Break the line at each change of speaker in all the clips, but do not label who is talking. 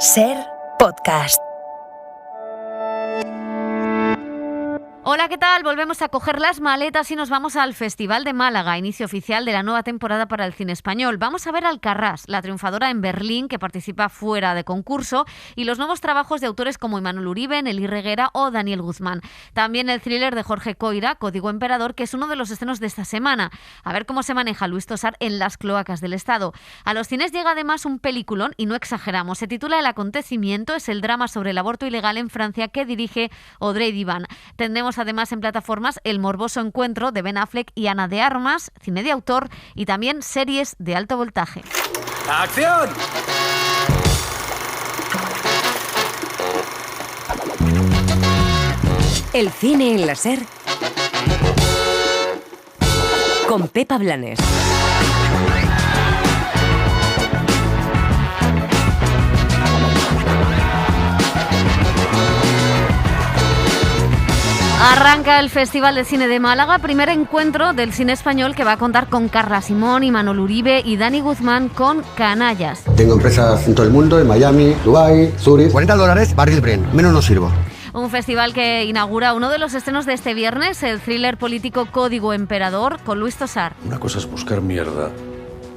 Ser Podcast.
Hola, ¿qué tal? Volvemos a coger las maletas y nos vamos al Festival de Málaga, inicio oficial de la nueva temporada para el cine español. Vamos a ver Alcarrás, la triunfadora en Berlín, que participa fuera de concurso, y los nuevos trabajos de autores como Imanol Uribe, Nelly Reguera o Daniel Guzmán. También el thriller de Jorge Coira, Código Emperador, que es uno de los estrenos de esta semana. A ver cómo se maneja Luis Tosar en las cloacas del Estado. A los cines llega además un peliculón, y no exageramos. Se titula El acontecimiento, es el drama sobre el aborto ilegal en Francia que dirige Audrey Divan. Tendremos además en plataformas El morboso encuentro de Ben Affleck y Ana de Armas, cine de autor y también series de alto voltaje.
¡Acción!
El cine en la Ser con Pepa Blanes.
Arranca el Festival de Cine de Málaga, primer encuentro del cine español que va a contar con Carla Simón, Imanol Uribe y Dani Guzmán con Canallas.
Tengo empresas en todo el mundo, en Miami, Dubái, Zurich.
$40, Barril Brent, menos no sirvo.
Un festival que inaugura uno de los estrenos de este viernes, el thriller político Código Emperador, con Luis Tosar.
Una cosa es buscar mierda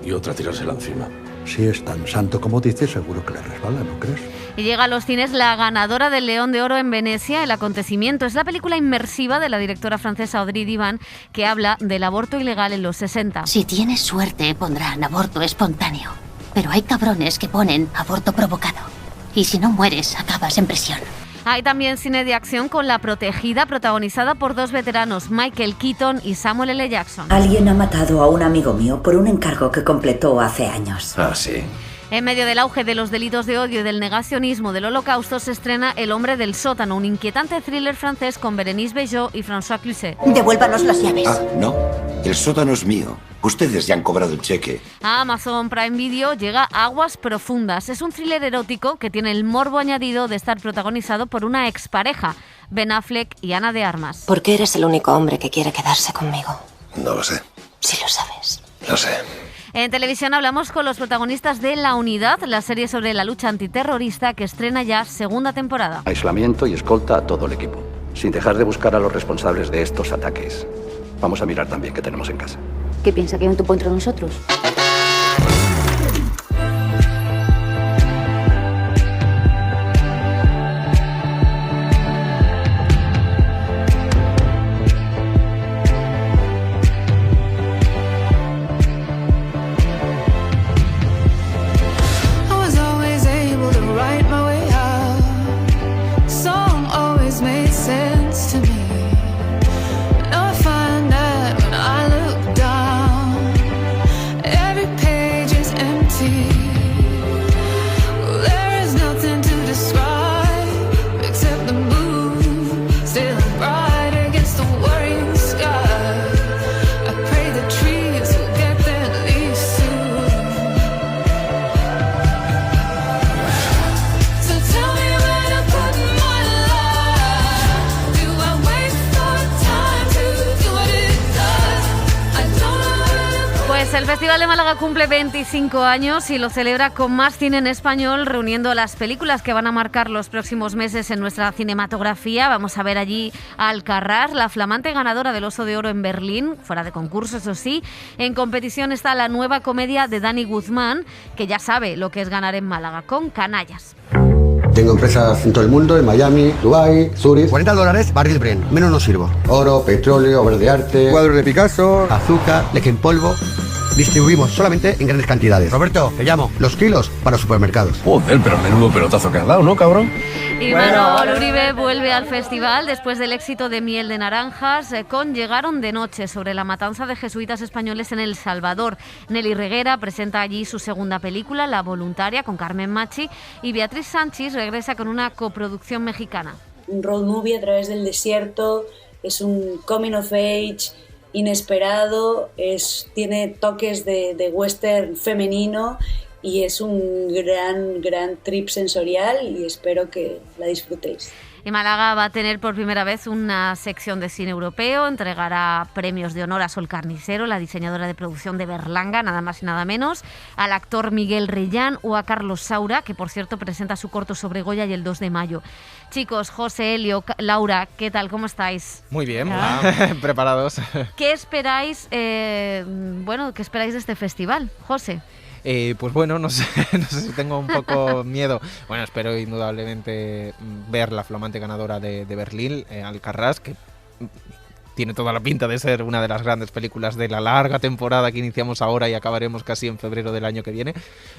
y otra tirársela encima.
Si es tan santo como dice, seguro que le resbala, ¿no crees?
Y llega a los cines la ganadora del León de Oro en Venecia, El acontecimiento. Es la película inmersiva de la directora francesa Audrey Divan, que habla del aborto ilegal en los 60.
Si tienes suerte, pondrán aborto espontáneo. Pero hay cabrones que ponen aborto provocado. Y si no mueres, acabas en prisión.
Hay también cine de acción con La protegida, protagonizada por dos veteranos, Michael Keaton y Samuel L. Jackson.
Alguien ha matado a un amigo mío por un encargo que completó hace años.
Ah, sí.
En medio del auge de los delitos de odio y del negacionismo del Holocausto se estrena El hombre del sótano, un inquietante thriller francés con Bérénice Bejo y François Cluzet.
Devuélvanos las llaves.
Ah, no. El sótano es mío. Ustedes ya han cobrado el cheque.
A Amazon Prime Video llega Aguas Profundas. Es un thriller erótico que tiene el morbo añadido de estar protagonizado por una expareja, Ben Affleck y Ana de Armas.
¿Por qué eres el único hombre que quiere quedarse conmigo?
No lo sé.
Sí lo sabes.
Lo sé.
En televisión hablamos con los protagonistas de La Unidad, la serie sobre la lucha antiterrorista que estrena ya segunda temporada.
Aislamiento y escolta a todo el equipo, sin dejar de buscar a los responsables de estos ataques. Vamos a mirar también qué tenemos en casa.
¿Qué piensa que hay un topo entre nosotros?
El Festival de Málaga cumple 25 años y lo celebra con más cine en español, reuniendo las películas que van a marcar los próximos meses en nuestra cinematografía. Vamos a ver allí a Alcarrás, la flamante ganadora del Oso de Oro en Berlín, fuera de concurso, eso sí. En competición está la nueva comedia de Dani Guzmán, que ya sabe lo que es ganar en Málaga, con Canallas.
Tengo empresas en todo el mundo, en Miami, Dubái, Zurich.
$40, Barril Brent, menos no sirvo.
Oro, petróleo, obras de arte.
Cuadros de Picasso, azúcar, leche en polvo. Distribuimos solamente en grandes cantidades. Roberto, te llamo. Los kilos para supermercados.
Joder, pero menudo pelotazo que has dado, ¿no, cabrón?
Imanol Uribe vuelve al festival después del éxito de Miel de Naranjas con Llegaron de noche, sobre la matanza de jesuitas españoles en El Salvador. Nelly Reguera presenta allí su segunda película, La voluntaria, con Carmen Machi, y Beatriz Sánchez regresa con una coproducción mexicana.
Un road movie a través del desierto, es un coming of age inesperado, tiene toques de western femenino y es un gran trip sensorial y espero que la disfrutéis.
Y Málaga va a tener por primera vez una sección de cine europeo, entregará premios de honor a Sol Carnicero, la diseñadora de producción de Berlanga, nada más y nada menos, al actor Miguel Reyán o a Carlos Saura, que por cierto presenta su corto sobre Goya y el 2 de mayo. Chicos, José, Elio, Laura, ¿qué tal? ¿Cómo estáis?
Muy bien, preparados.
¿Qué esperáis, ¿qué esperáis de este festival, José?
Pues bueno, no sé si tengo un poco miedo. Bueno, espero indudablemente ver la flamante ganadora de Berlín, Alcarràs, que tiene toda la pinta de ser una de las grandes películas de la larga temporada que iniciamos ahora y acabaremos casi en febrero del año que viene.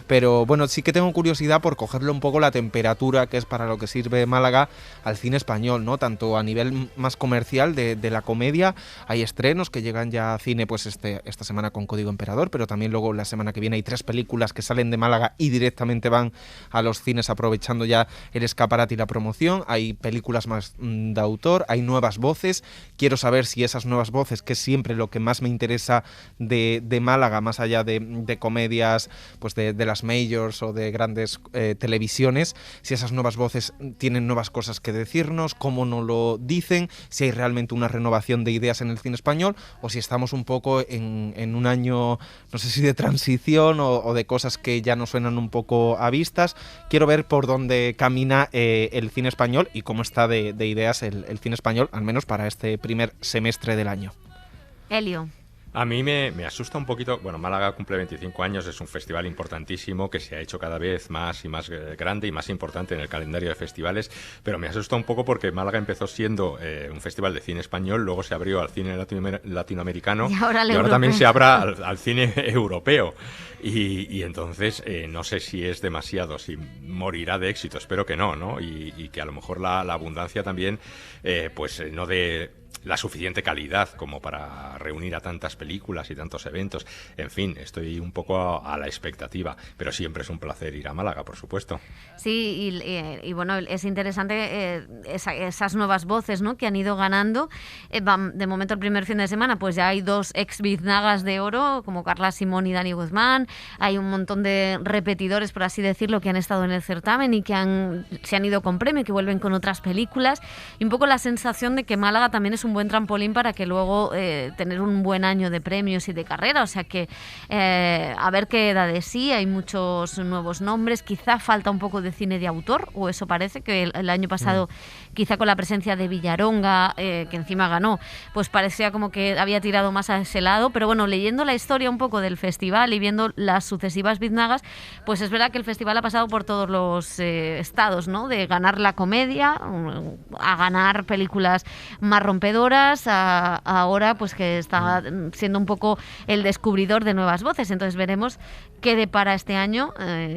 Pero bueno, sí que tengo curiosidad por cogerle un poco la temperatura que es para lo que sirve Málaga al cine español, ¿no? Tanto a nivel más comercial de la comedia, hay estrenos que llegan ya a cine pues esta semana con Código Emperador, pero también luego la semana que viene hay 3 películas que salen de Málaga y directamente van a los cines aprovechando ya el escaparate y la promoción. Hay películas más de autor, hay nuevas voces. Quiero saber si esas nuevas voces, que es siempre lo que más me interesa de Málaga, más allá de comedias pues de las majors o de grandes televisiones, si esas nuevas voces tienen nuevas cosas que decirnos, cómo no lo dicen, si hay realmente una renovación de ideas en el cine español o si estamos un poco en un año, no sé si de transición o de cosas que ya nos suenan un poco a vistas. Quiero ver por dónde camina el cine español y cómo está de ideas el cine español, al menos para este primer semestre del año.
Elio.
A mí me asusta un poquito. Bueno, Málaga cumple 25 años, es un festival importantísimo que se ha hecho cada vez más y más grande y más importante en el calendario de festivales, pero me asusta un poco porque Málaga empezó siendo un festival de cine español, luego se abrió al cine latinoamericano y ahora también se abra al cine europeo. Y entonces no sé si es demasiado, si morirá de éxito, espero que no, y que a lo mejor la abundancia también no dé la suficiente calidad como para reunir a tantas películas y tantos eventos. En fin, estoy un poco a la expectativa, pero siempre es un placer ir a Málaga, por supuesto.
Sí, y bueno, es interesante esas nuevas voces, ¿no?, que han ido ganando. De momento, el primer fin de semana, pues ya hay 2 ex-biznagas de oro, como Carla Simón y Dani Guzmán. Hay un montón de repetidores, por así decirlo, que han estado en el certamen y que se han ido con premio, que vuelven con otras películas. Y un poco la sensación de que Málaga también es un buen trampolín para que luego tener un buen año de premios y de carrera. O sea que a ver qué da de sí. Hay muchos nuevos nombres. Quizá falta un poco de cine de autor, o eso parece, que el año pasado quizá con la presencia de Villaronga, que encima ganó, pues parecía como que había tirado más a ese lado. Pero bueno, leyendo la historia un poco del festival y viendo las sucesivas biznagas, pues es verdad que el festival ha pasado por todos los estados, ¿no? De ganar la comedia a ganar películas más rompedoras, ahora pues que está siendo un poco el descubridor de nuevas voces. Entonces veremos qué depara este año.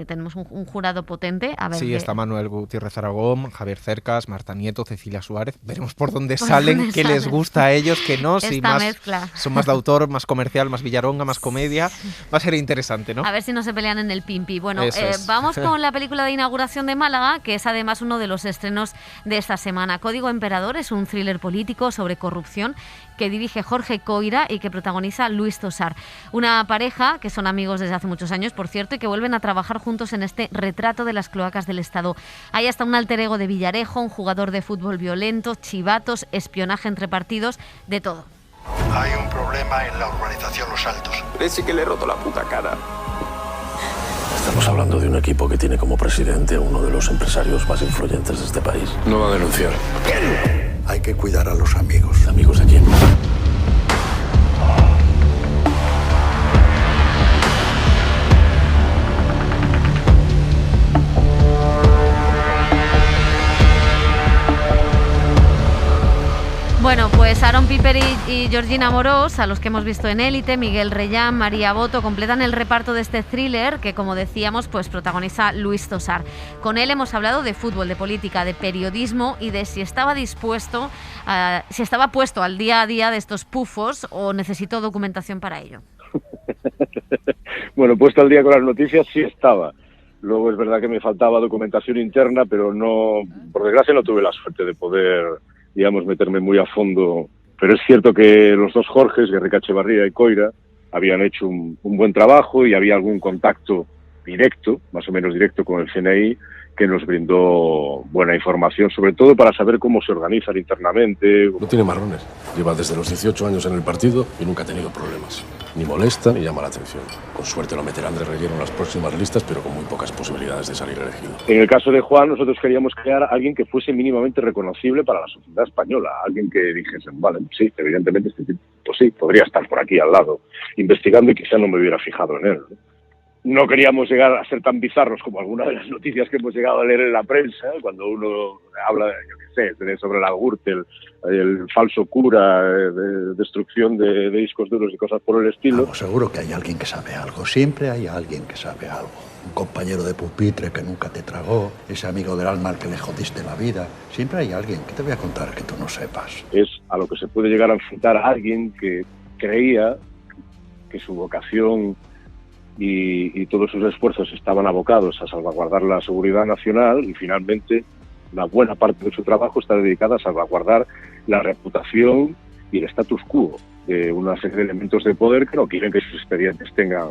Tenemos un jurado potente. A ver,
sí, está Manuel Gutiérrez Aragón, Javier Cercas, Marta Nieto, Cecilia Suárez. Veremos por dónde salen, qué les gusta a ellos, qué no, si más mezcla son más de autor, más comercial, más Villaronga, más comedia. Va a ser interesante, ¿no?
A ver si no se pelean en el Pimpi. Bueno, vamos con la película de inauguración de Málaga, que es además uno de los estrenos de esta semana. Código Emperador es un thriller político sobre corrupción que dirige Jorge Coira y que protagoniza Luis Tosar. Una pareja que son amigos desde hace muchos años, por cierto, y que vuelven a trabajar juntos en este retrato de las cloacas del Estado. Hay hasta un alter ego de Villarejo, un jugador de fútbol violento, chivatos, espionaje entre partidos, de todo.
Hay un problema en la urbanización Los Altos.
Parece que le he roto la puta cara.
Estamos hablando de un equipo que tiene como presidente a uno de los empresarios más influyentes de este país.
No va a denunciar.
Hay que cuidar a los amigos.
¿Amigos de quién?
Bueno, pues Aaron Piper y Georgina Morós, a los que hemos visto en Élite, Miguel Reyán, María Boto, completan el reparto de este thriller que, como decíamos, pues protagoniza Luis Tosar. Con él hemos hablado de fútbol, de política, de periodismo y de si estaba puesto al día a día de estos pufos o necesitó documentación para ello.
Bueno, puesto al día con las noticias sí estaba. Luego es verdad que me faltaba documentación interna, pero no, por desgracia no tuve la suerte de poder, digamos, meterme muy a fondo. Pero es cierto que los dos Jorges, Guerrica Echevarría y Coira, habían hecho un buen trabajo y había algún contacto directo, más o menos directo con el CNI, que nos brindó buena información, sobre todo para saber cómo se organizan internamente.
No tiene marrones. Lleva desde los 18 años en el partido y nunca ha tenido problemas. Ni molesta ni llama la atención. Con suerte lo meterán de relleno en las próximas listas, pero con muy pocas posibilidades de salir elegido.
En el caso de Juan, nosotros queríamos crear a alguien que fuese mínimamente reconocible para la sociedad española. Alguien que dijese, vale, sí, evidentemente este tipo, pues sí, podría estar por aquí al lado, investigando y quizá no me hubiera fijado en él, ¿no? No queríamos llegar a ser tan bizarros como algunas de las noticias que hemos llegado a leer en la prensa, cuando uno habla, yo qué sé, sobre la Gürtel, el falso cura, de destrucción de discos duros y cosas por el estilo.
Vamos, seguro que hay alguien que sabe algo, siempre hay alguien que sabe algo. Un compañero de pupitre que nunca te tragó, ese amigo del alma al que le jodiste la vida. Siempre hay alguien que te voy a contar que tú no sepas.
Es a lo que se puede llegar a enfrentar a alguien que creía que su vocación y todos sus esfuerzos estaban abocados a salvaguardar la seguridad nacional y finalmente una buena parte de su trabajo está dedicada a salvaguardar la reputación y el status quo de una serie de elementos de poder que no quieren que sus expedientes tengan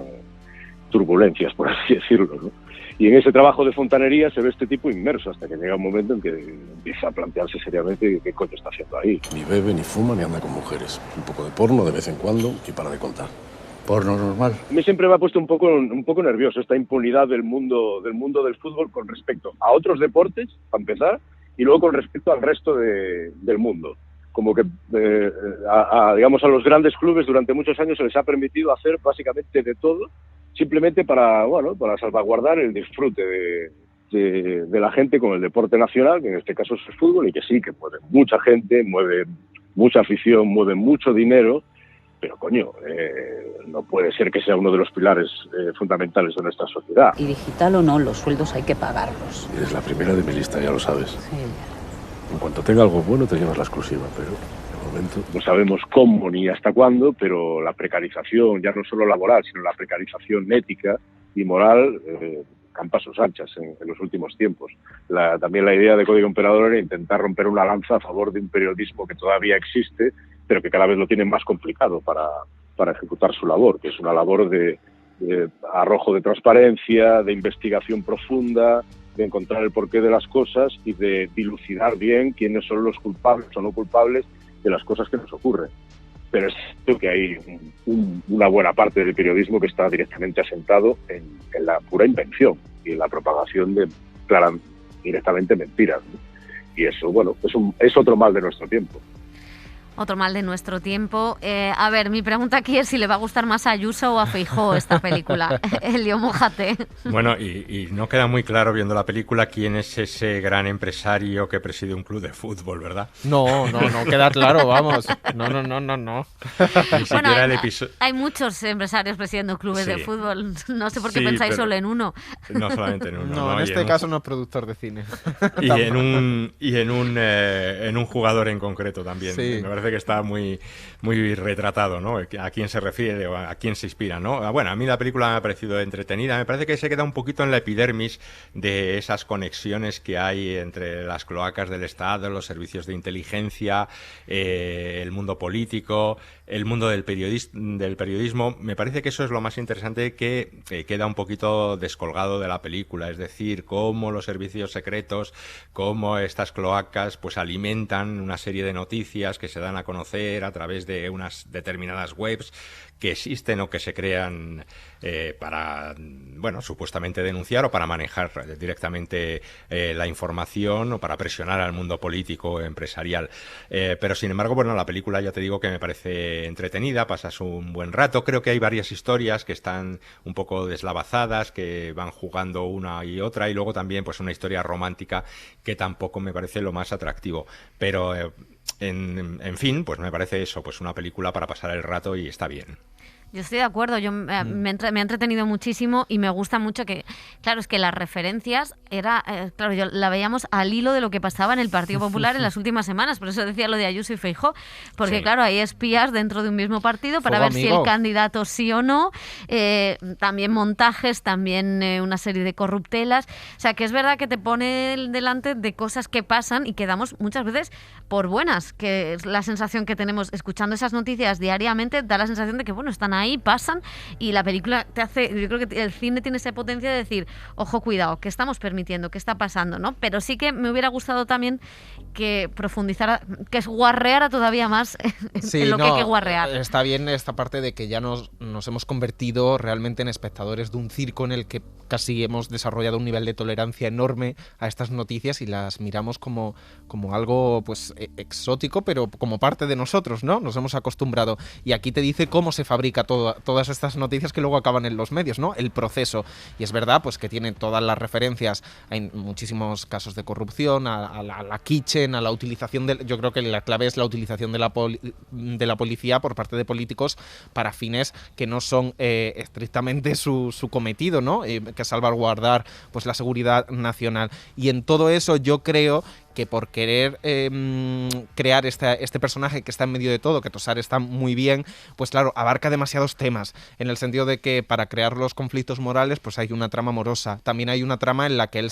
turbulencias, por así decirlo, ¿no? Y en ese trabajo de fontanería se ve este tipo inmerso hasta que llega un momento en que empieza a plantearse seriamente qué coño está haciendo ahí.
Ni bebe, ni fuma, ni anda con mujeres. Un poco de porno de vez en cuando y para de contar.
Porno normal.
A mí siempre me ha puesto un poco nervioso esta impunidad del mundo del fútbol con respecto a otros deportes, para empezar, y luego con respecto al resto del mundo. Como que digamos a los grandes clubes durante muchos años se les ha permitido hacer básicamente de todo, simplemente para salvaguardar el disfrute de la gente con el deporte nacional, que en este caso es el fútbol, y que sí, que mueve mucha gente, mueve mucha afición, mueve mucho dinero. Pero, coño, no puede ser que sea uno de los pilares fundamentales de nuestra sociedad.
Y digital o no, los sueldos hay que pagarlos.
Eres la primera de mi lista, ya lo sabes.
Sí.
En cuanto tenga algo bueno, te llevas la exclusiva, pero de momento...
No sabemos cómo ni hasta cuándo, pero la precarización, ya no solo laboral, sino la precarización ética y moral, campa sus anchas en los últimos tiempos. También la idea de Código Emperador era intentar romper una lanza a favor de un periodismo que todavía existe, pero que cada vez lo tiene más complicado para ejecutar su labor, que es una labor de arrojo de transparencia, de investigación profunda, de encontrar el porqué de las cosas y de dilucidar bien quiénes son los culpables o no culpables de las cosas que nos ocurren. Pero es cierto que hay una buena parte del periodismo que está directamente asentado en la pura invención y en la propagación de directamente mentiras, ¿no? Y eso, bueno, es otro mal de nuestro tiempo.
Otro mal de nuestro tiempo. A ver, mi pregunta aquí es si le va a gustar más a Ayuso o a Feijóo esta película. Elio, mójate.
Bueno, y no queda muy claro viendo la película quién es ese gran empresario que preside un club de fútbol, ¿verdad?
No queda claro, vamos. No.
Ni siquiera el episodio.
Hay muchos empresarios presidiendo clubes de fútbol. No sé por qué pensáis solo en uno.
No solamente en uno.
No, en este caso no es productor de cine.
Y en un jugador en concreto también.
Sí.
Me parece que está muy, muy retratado, ¿no? A quién se refiere o a quién se inspira, ¿no? Bueno, a mí la película me ha parecido entretenida. Me parece que se queda un poquito en la epidermis de esas conexiones que hay entre las cloacas del Estado, los servicios de inteligencia, el mundo político, el mundo del periodismo. Me parece que eso es lo más interesante, que queda un poquito descolgado de la película. Es decir, cómo los servicios secretos, cómo estas cloacas pues alimentan una serie de noticias que se dan a conocer a través de unas determinadas webs que existen o que se crean para, bueno, supuestamente denunciar o para manejar directamente la información o para presionar al mundo político o empresarial. Pero sin embargo, bueno, la película ya te digo que me parece entretenida, pasas un buen rato. Creo que hay varias historias que están un poco deslavazadas, que van jugando una y otra, y luego también pues una historia romántica que tampoco me parece lo más atractivo. Pero en fin, pues me parece eso, pues una película para pasar el rato y está bien.
Yo estoy de acuerdo, me ha entretenido muchísimo y me gusta mucho que, claro, es que las referencias claro, yo la veíamos al hilo de lo que pasaba en el Partido Popular en las últimas semanas, por eso decía lo de Ayuso y Feijóo, porque sí, claro, hay espías dentro de un mismo partido para ver si el candidato sí o no, también montajes, también una serie de corruptelas, o sea que es verdad que te pone delante de cosas que pasan y que damos muchas veces por buenas, que es la sensación que tenemos escuchando esas noticias diariamente, da la sensación de que, bueno, están ahí, pasan, y la película te hace, yo creo que el cine tiene esa potencia de decir, ojo, cuidado, ¿qué estamos permitiendo? ¿Qué está pasando? ¿No? Pero sí que me hubiera gustado también que profundizara, que guarreara todavía más en lo que hay que guarrear.
Está bien esta parte de que ya nos hemos convertido realmente en espectadores de un circo en el que casi hemos desarrollado un nivel de tolerancia enorme a estas noticias y las miramos como algo pues exótico, pero como parte de nosotros, ¿no? Nos hemos acostumbrado. Y aquí te dice cómo se fabrica todas estas noticias que luego acaban en los medios, ¿no? El proceso. Y es verdad pues que tiene todas las referencias en muchísimos casos de corrupción, a la kitchen, a la utilización yo creo que la clave es la utilización de la policía por parte de políticos para fines que no son estrictamente su cometido, ¿no? Que salvaguardar pues la seguridad nacional. Y en todo eso yo creo que por querer crear este personaje que está en medio de todo, que Tosar está muy bien, pues claro, abarca demasiados temas, en el sentido de que para crear los conflictos morales pues hay una trama amorosa, también hay una trama en la que él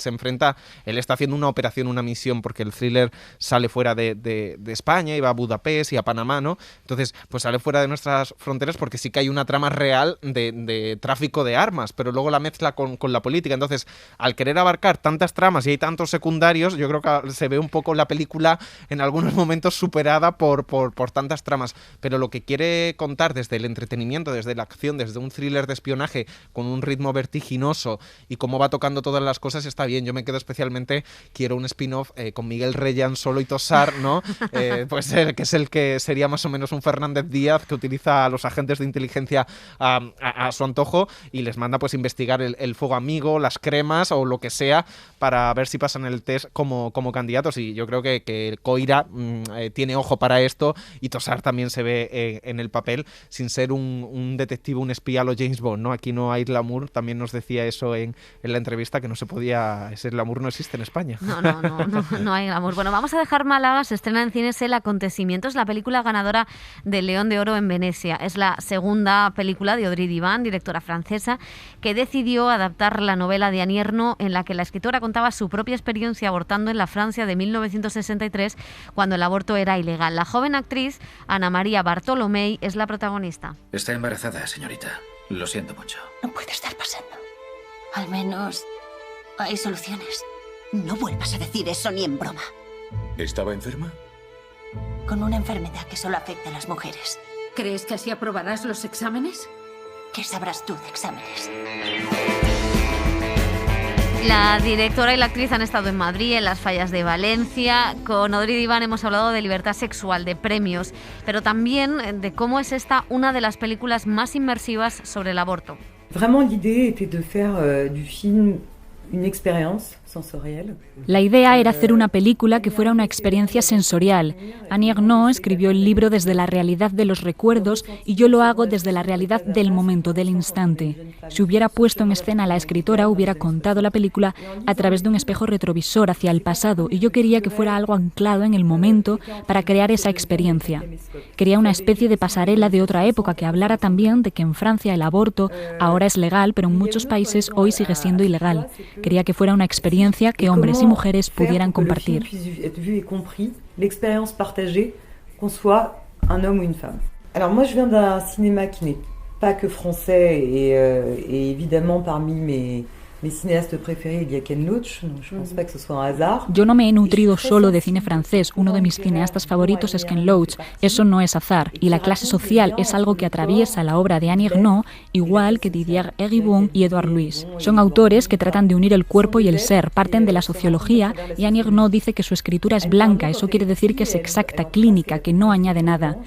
está haciendo una operación, una misión, porque el thriller sale fuera de España y va a Budapest y a Panamá, ¿no? Entonces, pues sale fuera de nuestras fronteras porque sí que hay una trama real de tráfico de armas, pero luego la mezcla con la política. Entonces, al querer abarcar tantas tramas y hay tantos secundarios, yo creo que se ve un poco la película en algunos momentos superada por tantas tramas, pero lo que quiere contar desde el entretenimiento, desde la acción, desde un thriller de espionaje con un ritmo vertiginoso y cómo va tocando todas las cosas está bien. Yo me quedo especialmente, quiero un spin-off con Miguel Reyán solo y Tosar, ¿no? Pues que es el que sería más o menos un Fernández Díaz que utiliza a los agentes de inteligencia a su antojo y les manda pues investigar el fuego amigo, las cremas o lo que sea para ver si pasan el test como candidatos. Y yo creo que Coira tiene ojo para esto y Tosar también se ve en el papel sin ser un detective, un espía a lo James Bond, ¿no? Aquí no hay glamour, también nos decía eso en la entrevista, que no se podía, ese glamour no existe en España.
No hay glamour. Bueno, vamos a dejar Málaga, se estrena en cines El Acontecimiento, es la película ganadora del León de Oro en Venecia, es la segunda película de Audrey Divan, directora francesa, que decidió adaptar la novela de Annie Ernaux, en la que la escritora contaba su propia experiencia abortando en la Francia de 1963, cuando el aborto era ilegal. La joven actriz Ana María Bartolomei es la protagonista.
Está embarazada, señorita. Lo siento mucho.
No puede estar pasando. Al menos hay soluciones. No vuelvas a decir eso ni en broma.
¿Estaba enferma?
Con una enfermedad que solo afecta a las mujeres.
¿Crees que así aprobarás los exámenes?
¿Qué sabrás tú de exámenes?
La directora y la actriz han estado en Madrid, en las fallas de Valencia. Con Audrey Divan hemos hablado de libertad sexual, de premios, pero también de cómo es esta una de las películas más inmersivas sobre el aborto.
Vraiment l'idée était de faire du film une expérience sensorielle.
La idea era hacer una película que fuera una experiencia sensorial. Annie Ernaux escribió el libro desde la realidad de los recuerdos y yo lo hago desde la realidad del momento, del instante. Si hubiera puesto en escena a la escritora, hubiera contado la película a través de un espejo retrovisor hacia el pasado y yo quería que fuera algo anclado en el momento para crear esa experiencia. Quería una especie de pasarela de otra época que hablara también de que en Francia el aborto ahora es legal, pero en muchos países hoy sigue siendo ilegal. Quería que fuera una experiencia que hombres y mujeres pudieran compartir.
L'expérience partagée, qu'on soit un homme ou une femme. Alors moi je viens d'un cinéma qui n'est pas que français et évidemment parmi mes cinéastes préférés il y a Ken Loach, je pense pas que ce soit un hasard.
Yo no me he nutrido solo de cine francés, uno de mis cineastas favoritos es Ken Loach, eso no es azar, y la clase social es algo que atraviesa la obra de Annie Ernaux, igual que Didier Eribon y Edouard Louis. Son autores que tratan de unir el cuerpo y el ser, parten de la sociología, y Annie Ernaux dice que su escritura es blanca, eso quiere decir que es exacta, clínica, que no añade nada.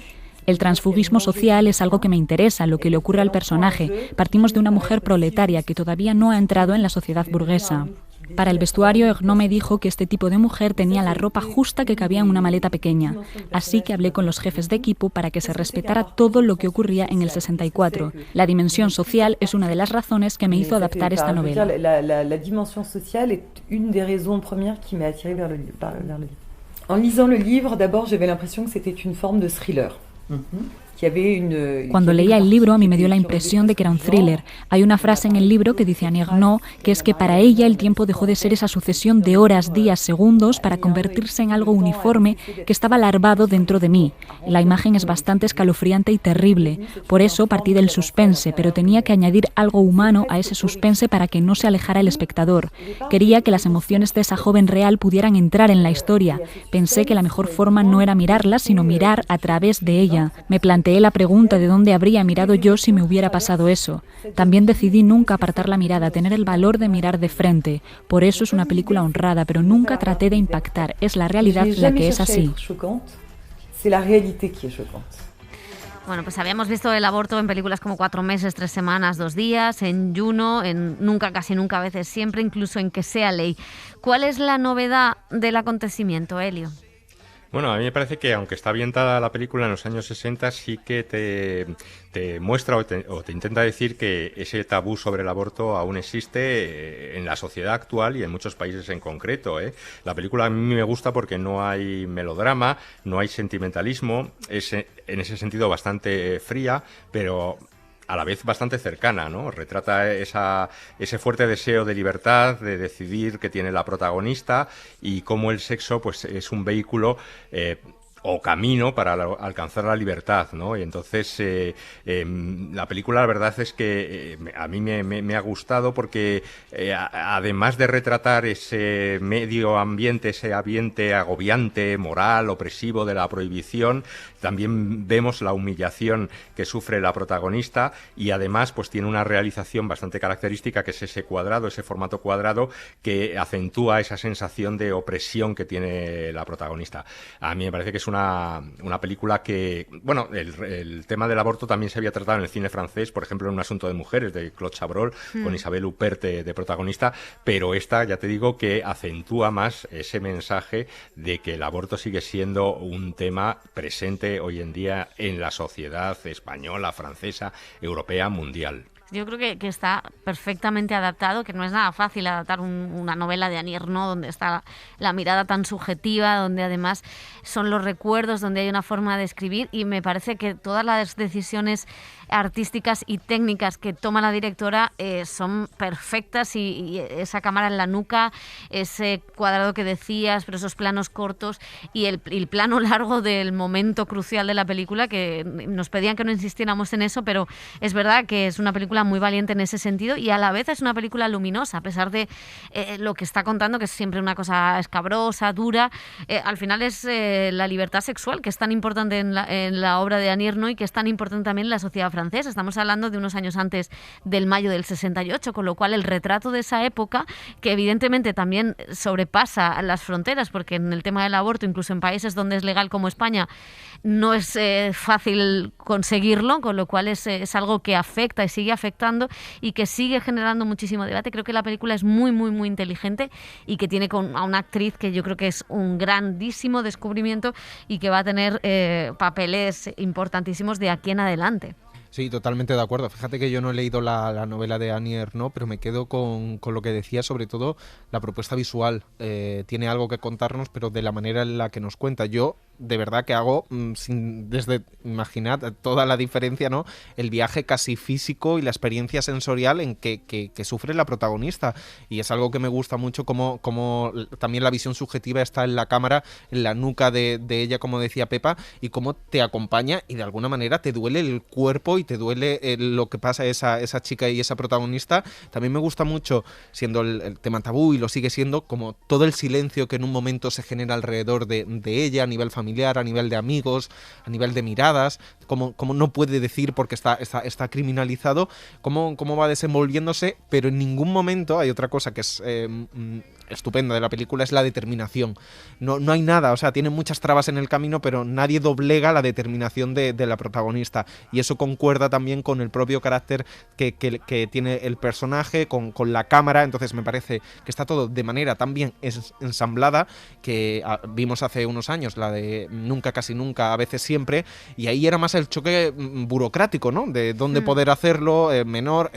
El transfugismo social es algo que me interesa, lo que le ocurre al personaje. Partimos de una mujer proletaria que todavía no ha entrado en la sociedad burguesa. Para el vestuario, Ernaux me dijo que este tipo de mujer tenía la ropa justa que cabía en una maleta pequeña. Así que hablé con los jefes de equipo para que se respetara todo lo que ocurría en el 64. La dimensión social es una de las razones que me hizo adaptar esta novela.
La dimensión social es una de las razones primeras que me atiré vers le livre. En lisant le livre, d'abord, j'avais l'impression que c'était une forme de thriller.
Cuando leía el libro, a mí me dio la impresión de que era un thriller. Hay una frase en el libro que dice Annie Ernaux, que es que para ella el tiempo dejó de ser esa sucesión de horas, días, segundos para convertirse en algo uniforme que estaba larvado dentro de mí. La imagen es bastante escalofriante y terrible. Por eso partí del suspense, pero tenía que añadir algo humano a ese suspense para que no se alejara el espectador. Quería que las emociones de esa joven real pudieran entrar en la historia. Pensé que la mejor forma no era mirarla, sino mirar a través de ella. Me planteé la pregunta de dónde habría mirado yo si me hubiera pasado eso. También decidí nunca apartar la mirada, tener el valor de mirar de frente. Por eso es una película honrada, pero nunca traté de impactar. Es la realidad la que es así.
Bueno, pues habíamos visto el aborto en películas como 4 meses, 3 semanas, 2 días, en Juno, en Nunca, casi nunca, a veces siempre, incluso en Que sea ley. ¿Cuál es la novedad del acontecimiento, Elio?
Bueno, a mí me parece que aunque está ambientada la película en los años 60, sí que te muestra o te intenta decir que ese tabú sobre el aborto aún existe en la sociedad actual y en muchos países en concreto. La película a mí me gusta porque no hay melodrama, no hay sentimentalismo, es en ese sentido bastante fría, pero a la vez bastante cercana, ¿no? Retrata ese fuerte deseo de libertad, de decidir que tiene la protagonista y cómo el sexo pues es un vehículo o camino para alcanzar la libertad, ¿no? Y entonces la película, la verdad es que a mí me ha gustado porque además de retratar ese medio ambiente, ese ambiente agobiante, moral, opresivo de la prohibición, también vemos la humillación que sufre la protagonista y además pues tiene una realización bastante característica que es ese cuadrado, ese formato cuadrado que acentúa esa sensación de opresión que tiene la protagonista. A mí me parece que es una película que, bueno, el tema del aborto también se había tratado en el cine francés, por ejemplo en Un asunto de mujeres de Claude Chabrol con Isabelle Huppert de protagonista, pero esta ya te digo que acentúa más ese mensaje de que el aborto sigue siendo un tema presente hoy en día en la sociedad española, francesa, europea, mundial.
Yo creo que está perfectamente adaptado, que no es nada fácil adaptar una novela de Annie Ernaux donde está la mirada tan subjetiva, donde además son los recuerdos, donde hay una forma de escribir, y me parece que todas las decisiones artísticas y técnicas que toma la directora son perfectas, y esa cámara en la nuca, ese cuadrado que decías, pero esos planos cortos y el plano largo del momento crucial de la película, que nos pedían que no insistiéramos en eso, pero es verdad que es una película muy valiente en ese sentido y a la vez es una película luminosa, a pesar de lo que está contando, que es siempre una cosa escabrosa, dura. Al final es la libertad sexual, que es tan importante en la obra de Annie Ernaux y que es tan importante también en la sociedad francesa. Estamos hablando de unos años antes del mayo del 68, con lo cual el retrato de esa época, que evidentemente también sobrepasa las fronteras, porque en el tema del aborto, incluso en países donde es legal como España, no es fácil conseguirlo, con lo cual es algo que afecta y sigue afectando y que sigue generando muchísimo debate. Creo que la película es muy, muy, muy inteligente y que tiene a una actriz que yo creo que es un grandísimo descubrimiento y que va a tener papeles importantísimos de aquí en adelante.
Sí, totalmente de acuerdo. Fíjate que yo no he leído la novela de Annie Ernaux, pero me quedo con lo que decía, sobre todo la propuesta visual. Tiene algo que contarnos, pero de la manera en la que nos cuenta. Yo, de verdad que hago, imaginad toda la diferencia, ¿no? El viaje casi físico y la experiencia sensorial en que sufre la protagonista. Y es algo que me gusta mucho, como también la visión subjetiva está en la cámara, en la nuca de ella, como decía Pepa, y cómo te acompaña y de alguna manera te duele el cuerpo y te duele lo que pasa a esa chica y esa protagonista. También me gusta mucho, siendo el tema tabú y lo sigue siendo, como todo el silencio que en un momento se genera alrededor de ella a nivel familiar, a nivel de amigos, a nivel de miradas, como no puede decir porque está criminalizado, cómo va desenvolviéndose, pero en ningún momento hay otra cosa que es estupenda de la película, es la determinación. No hay nada, o sea, tiene muchas trabas en el camino, pero nadie doblega la determinación de la protagonista, y eso concuerda también con el propio carácter que tiene el personaje, con la cámara. Entonces me parece que está todo de manera tan bien ensamblada, que vimos hace unos años la de Nunca, casi nunca, a veces siempre, y ahí era más el choque burocrático, ¿no? De dónde poder hacerlo, menor,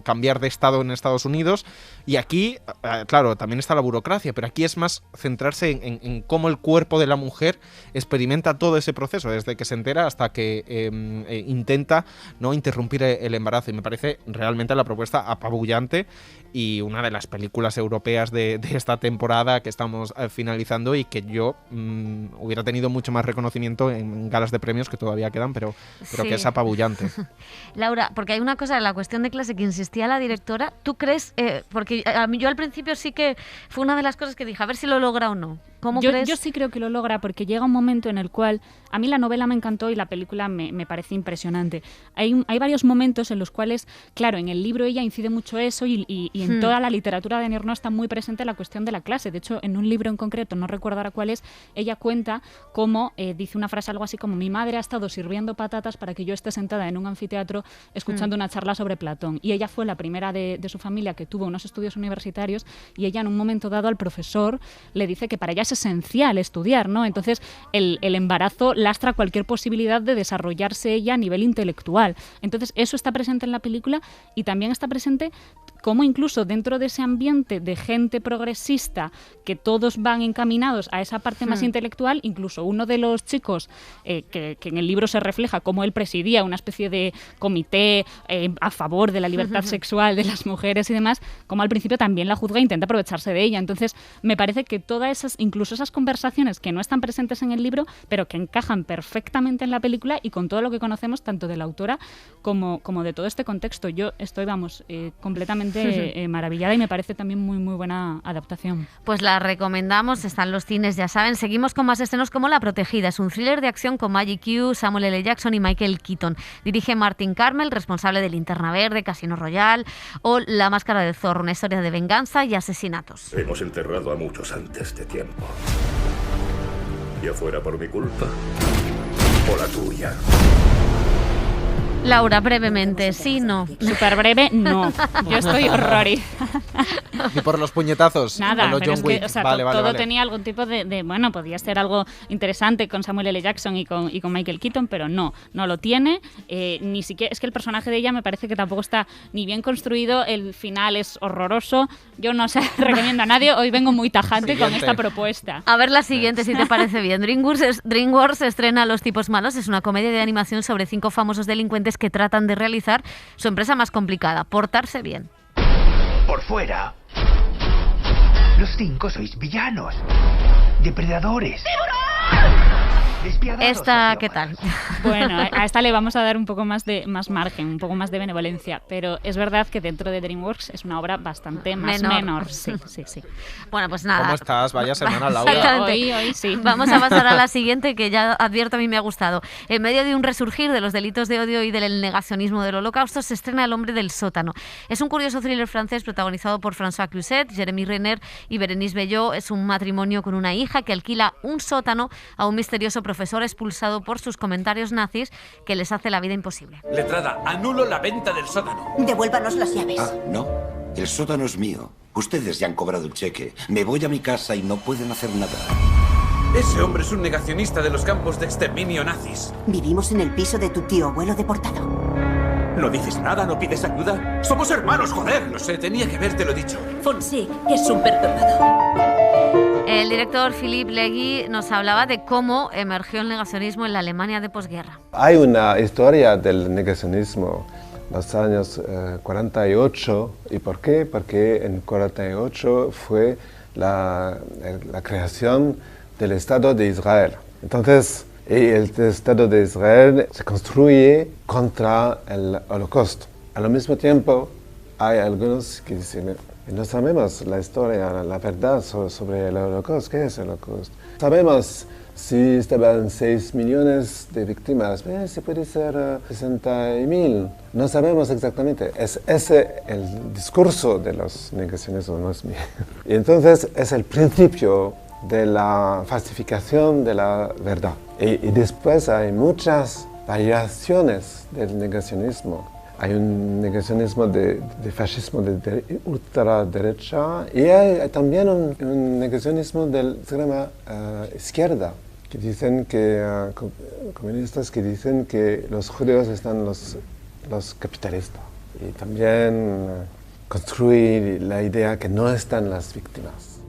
cambiar de estado en Estados Unidos, y aquí, claro, también está la burocracia, pero aquí es más centrarse en cómo el cuerpo de la mujer experimenta todo ese proceso, desde que se entera hasta que intenta no interrumpir el embarazo. Y me parece realmente la propuesta apabullante y una de las películas europeas de esta temporada que estamos finalizando, y que yo hubiera tenido mucho más reconocimiento en galas de premios que todavía quedan, pero
Sí.
que es apabullante.
Laura, porque hay una cosa, la cuestión de clase que insistía la directora, ¿tú crees? Porque a mí, yo al principio sí que fue una de las cosas que dije, a ver si lo logra o no. ¿Cómo crees?
Yo sí creo que lo logra, porque llega un momento en el cual a mí la novela me encantó y la película me parece impresionante. Hay varios momentos en los cuales, claro, en el libro ella incide mucho eso y en toda la literatura de Annie Ernaux está muy presente la cuestión de la clase. De hecho, en un libro en concreto, no recuerdo ahora cuál es, ella cuenta cómo dice una frase algo así como: mi madre ha estado sirviendo patatas para que yo esté sentada en un anfiteatro escuchando una charla sobre Platón. Y ella fue la primera de su familia que tuvo unos estudios universitarios, y ella en un momento dado al profesor le dice que para ella es esencial estudiar, ¿no? Entonces el embarazo lastra cualquier posibilidad de desarrollarse ella a nivel intelectual. Entonces eso está presente en la película, y también está presente cómo incluso dentro de ese ambiente de gente progresista, que todos van encaminados a esa parte más intelectual, incluso uno de los chicos que en el libro se refleja cómo él presidía una especie de comité a favor de la libertad sexual de las mujeres y demás, como al principio también la juzga e intenta aprovecharse de ella. Entonces me parece que todas esas, incluso esas conversaciones que no están presentes en el libro, pero que encajan perfectamente en la película y con todo lo que conocemos tanto de la autora como de todo este contexto. Yo estoy, completamente maravillada, y me parece también muy, muy buena adaptación.
Pues la recomendamos, están los cines, ya saben. Seguimos con más estrenos como La Protegida. Es un thriller de acción con Maggie Q, Samuel L. Jackson y Michael Keaton. Dirige Martin Carmel, responsable de Linterna Verde, Casino Royale o La Máscara del Zorro, una historia de venganza y asesinatos.
Hemos enterrado a muchos antes de tiempo. Ya fuera por mi culpa o la tuya.
Laura, brevemente, sí, no.
Súper breve, no. Yo estoy horrorizada.
¿Y por los puñetazos?
Nada,
Los
pero
John
es que,
Wick.
o sea,
Vale,
todo
vale.
tenía algún tipo de bueno, podía ser algo interesante con Samuel L. Jackson y con Michael Keaton, pero no lo tiene. Ni siquiera, es que el personaje de ella me parece que tampoco está ni bien construido, el final es horroroso. Yo no se recomiendo a nadie, hoy vengo muy tajante con esta propuesta.
A ver la siguiente, si te parece bien. DreamWorks estrena Los tipos malos. Es una comedia de animación sobre 5 famosos delincuentes que tratan de realizar su empresa más complicada, portarse bien.
Por fuera, los 5 sois villanos, depredadores.
Esta, ¿qué tal?
Bueno, a esta le vamos a dar un poco más margen, un poco más de benevolencia, pero es verdad que dentro de DreamWorks es una obra bastante más menor. Sí.
Bueno, pues nada.
¿Cómo estás? Vaya semana, Laura.
Hoy sí.
Vamos a pasar a la siguiente, que ya advierto, a mí me ha gustado. En medio de un resurgir de los delitos de odio y del negacionismo del Holocausto, se estrena El hombre del sótano. Es un curioso thriller francés protagonizado por François Cluzet, Jeremy Renner y Bérénice Bejo. Es un matrimonio con una hija que alquila un sótano a un misterioso profesor expulsado por sus comentarios nazis que les hace la vida imposible.
Letrada, anulo la venta del sótano.
Devuélvanos las llaves.
Ah, no. El sótano es mío. Ustedes ya han cobrado el cheque. Me voy a mi casa y no pueden hacer nada.
Ese hombre es un negacionista de los campos de exterminio nazis.
Vivimos en el piso de tu tío abuelo deportado.
¿No dices nada? ¿No pides ayuda? ¡Somos hermanos, joder! Lo sé, tenía que habértelo dicho.
Fonsi es un perturbador.
El director Philippe Legui nos hablaba de cómo emergió el negacionismo en la Alemania de posguerra.
Hay una historia del negacionismo en los años 48. ¿Y por qué? Porque en 48 fue la creación del Estado de Israel. Entonces, el Estado de Israel se construye contra el Holocausto. Al mismo tiempo, hay algunos que dicen: no sabemos la historia, la verdad sobre el Holocausto. ¿Qué es el Holocausto? Sabemos si estaban 6 millones de víctimas, se puede ser 60.000. No sabemos exactamente. Es ese el discurso de los negacionistas, no es mío. Y entonces es el principio de la falsificación de la verdad. Y después hay muchas variaciones del negacionismo. Hay un negacionismo de fascismo de ultraderecha y hay también un negacionismo de la extrema izquierda, que dicen que comunistas que dicen que los judíos están los capitalistas. Y también construir la idea que no están las víctimas.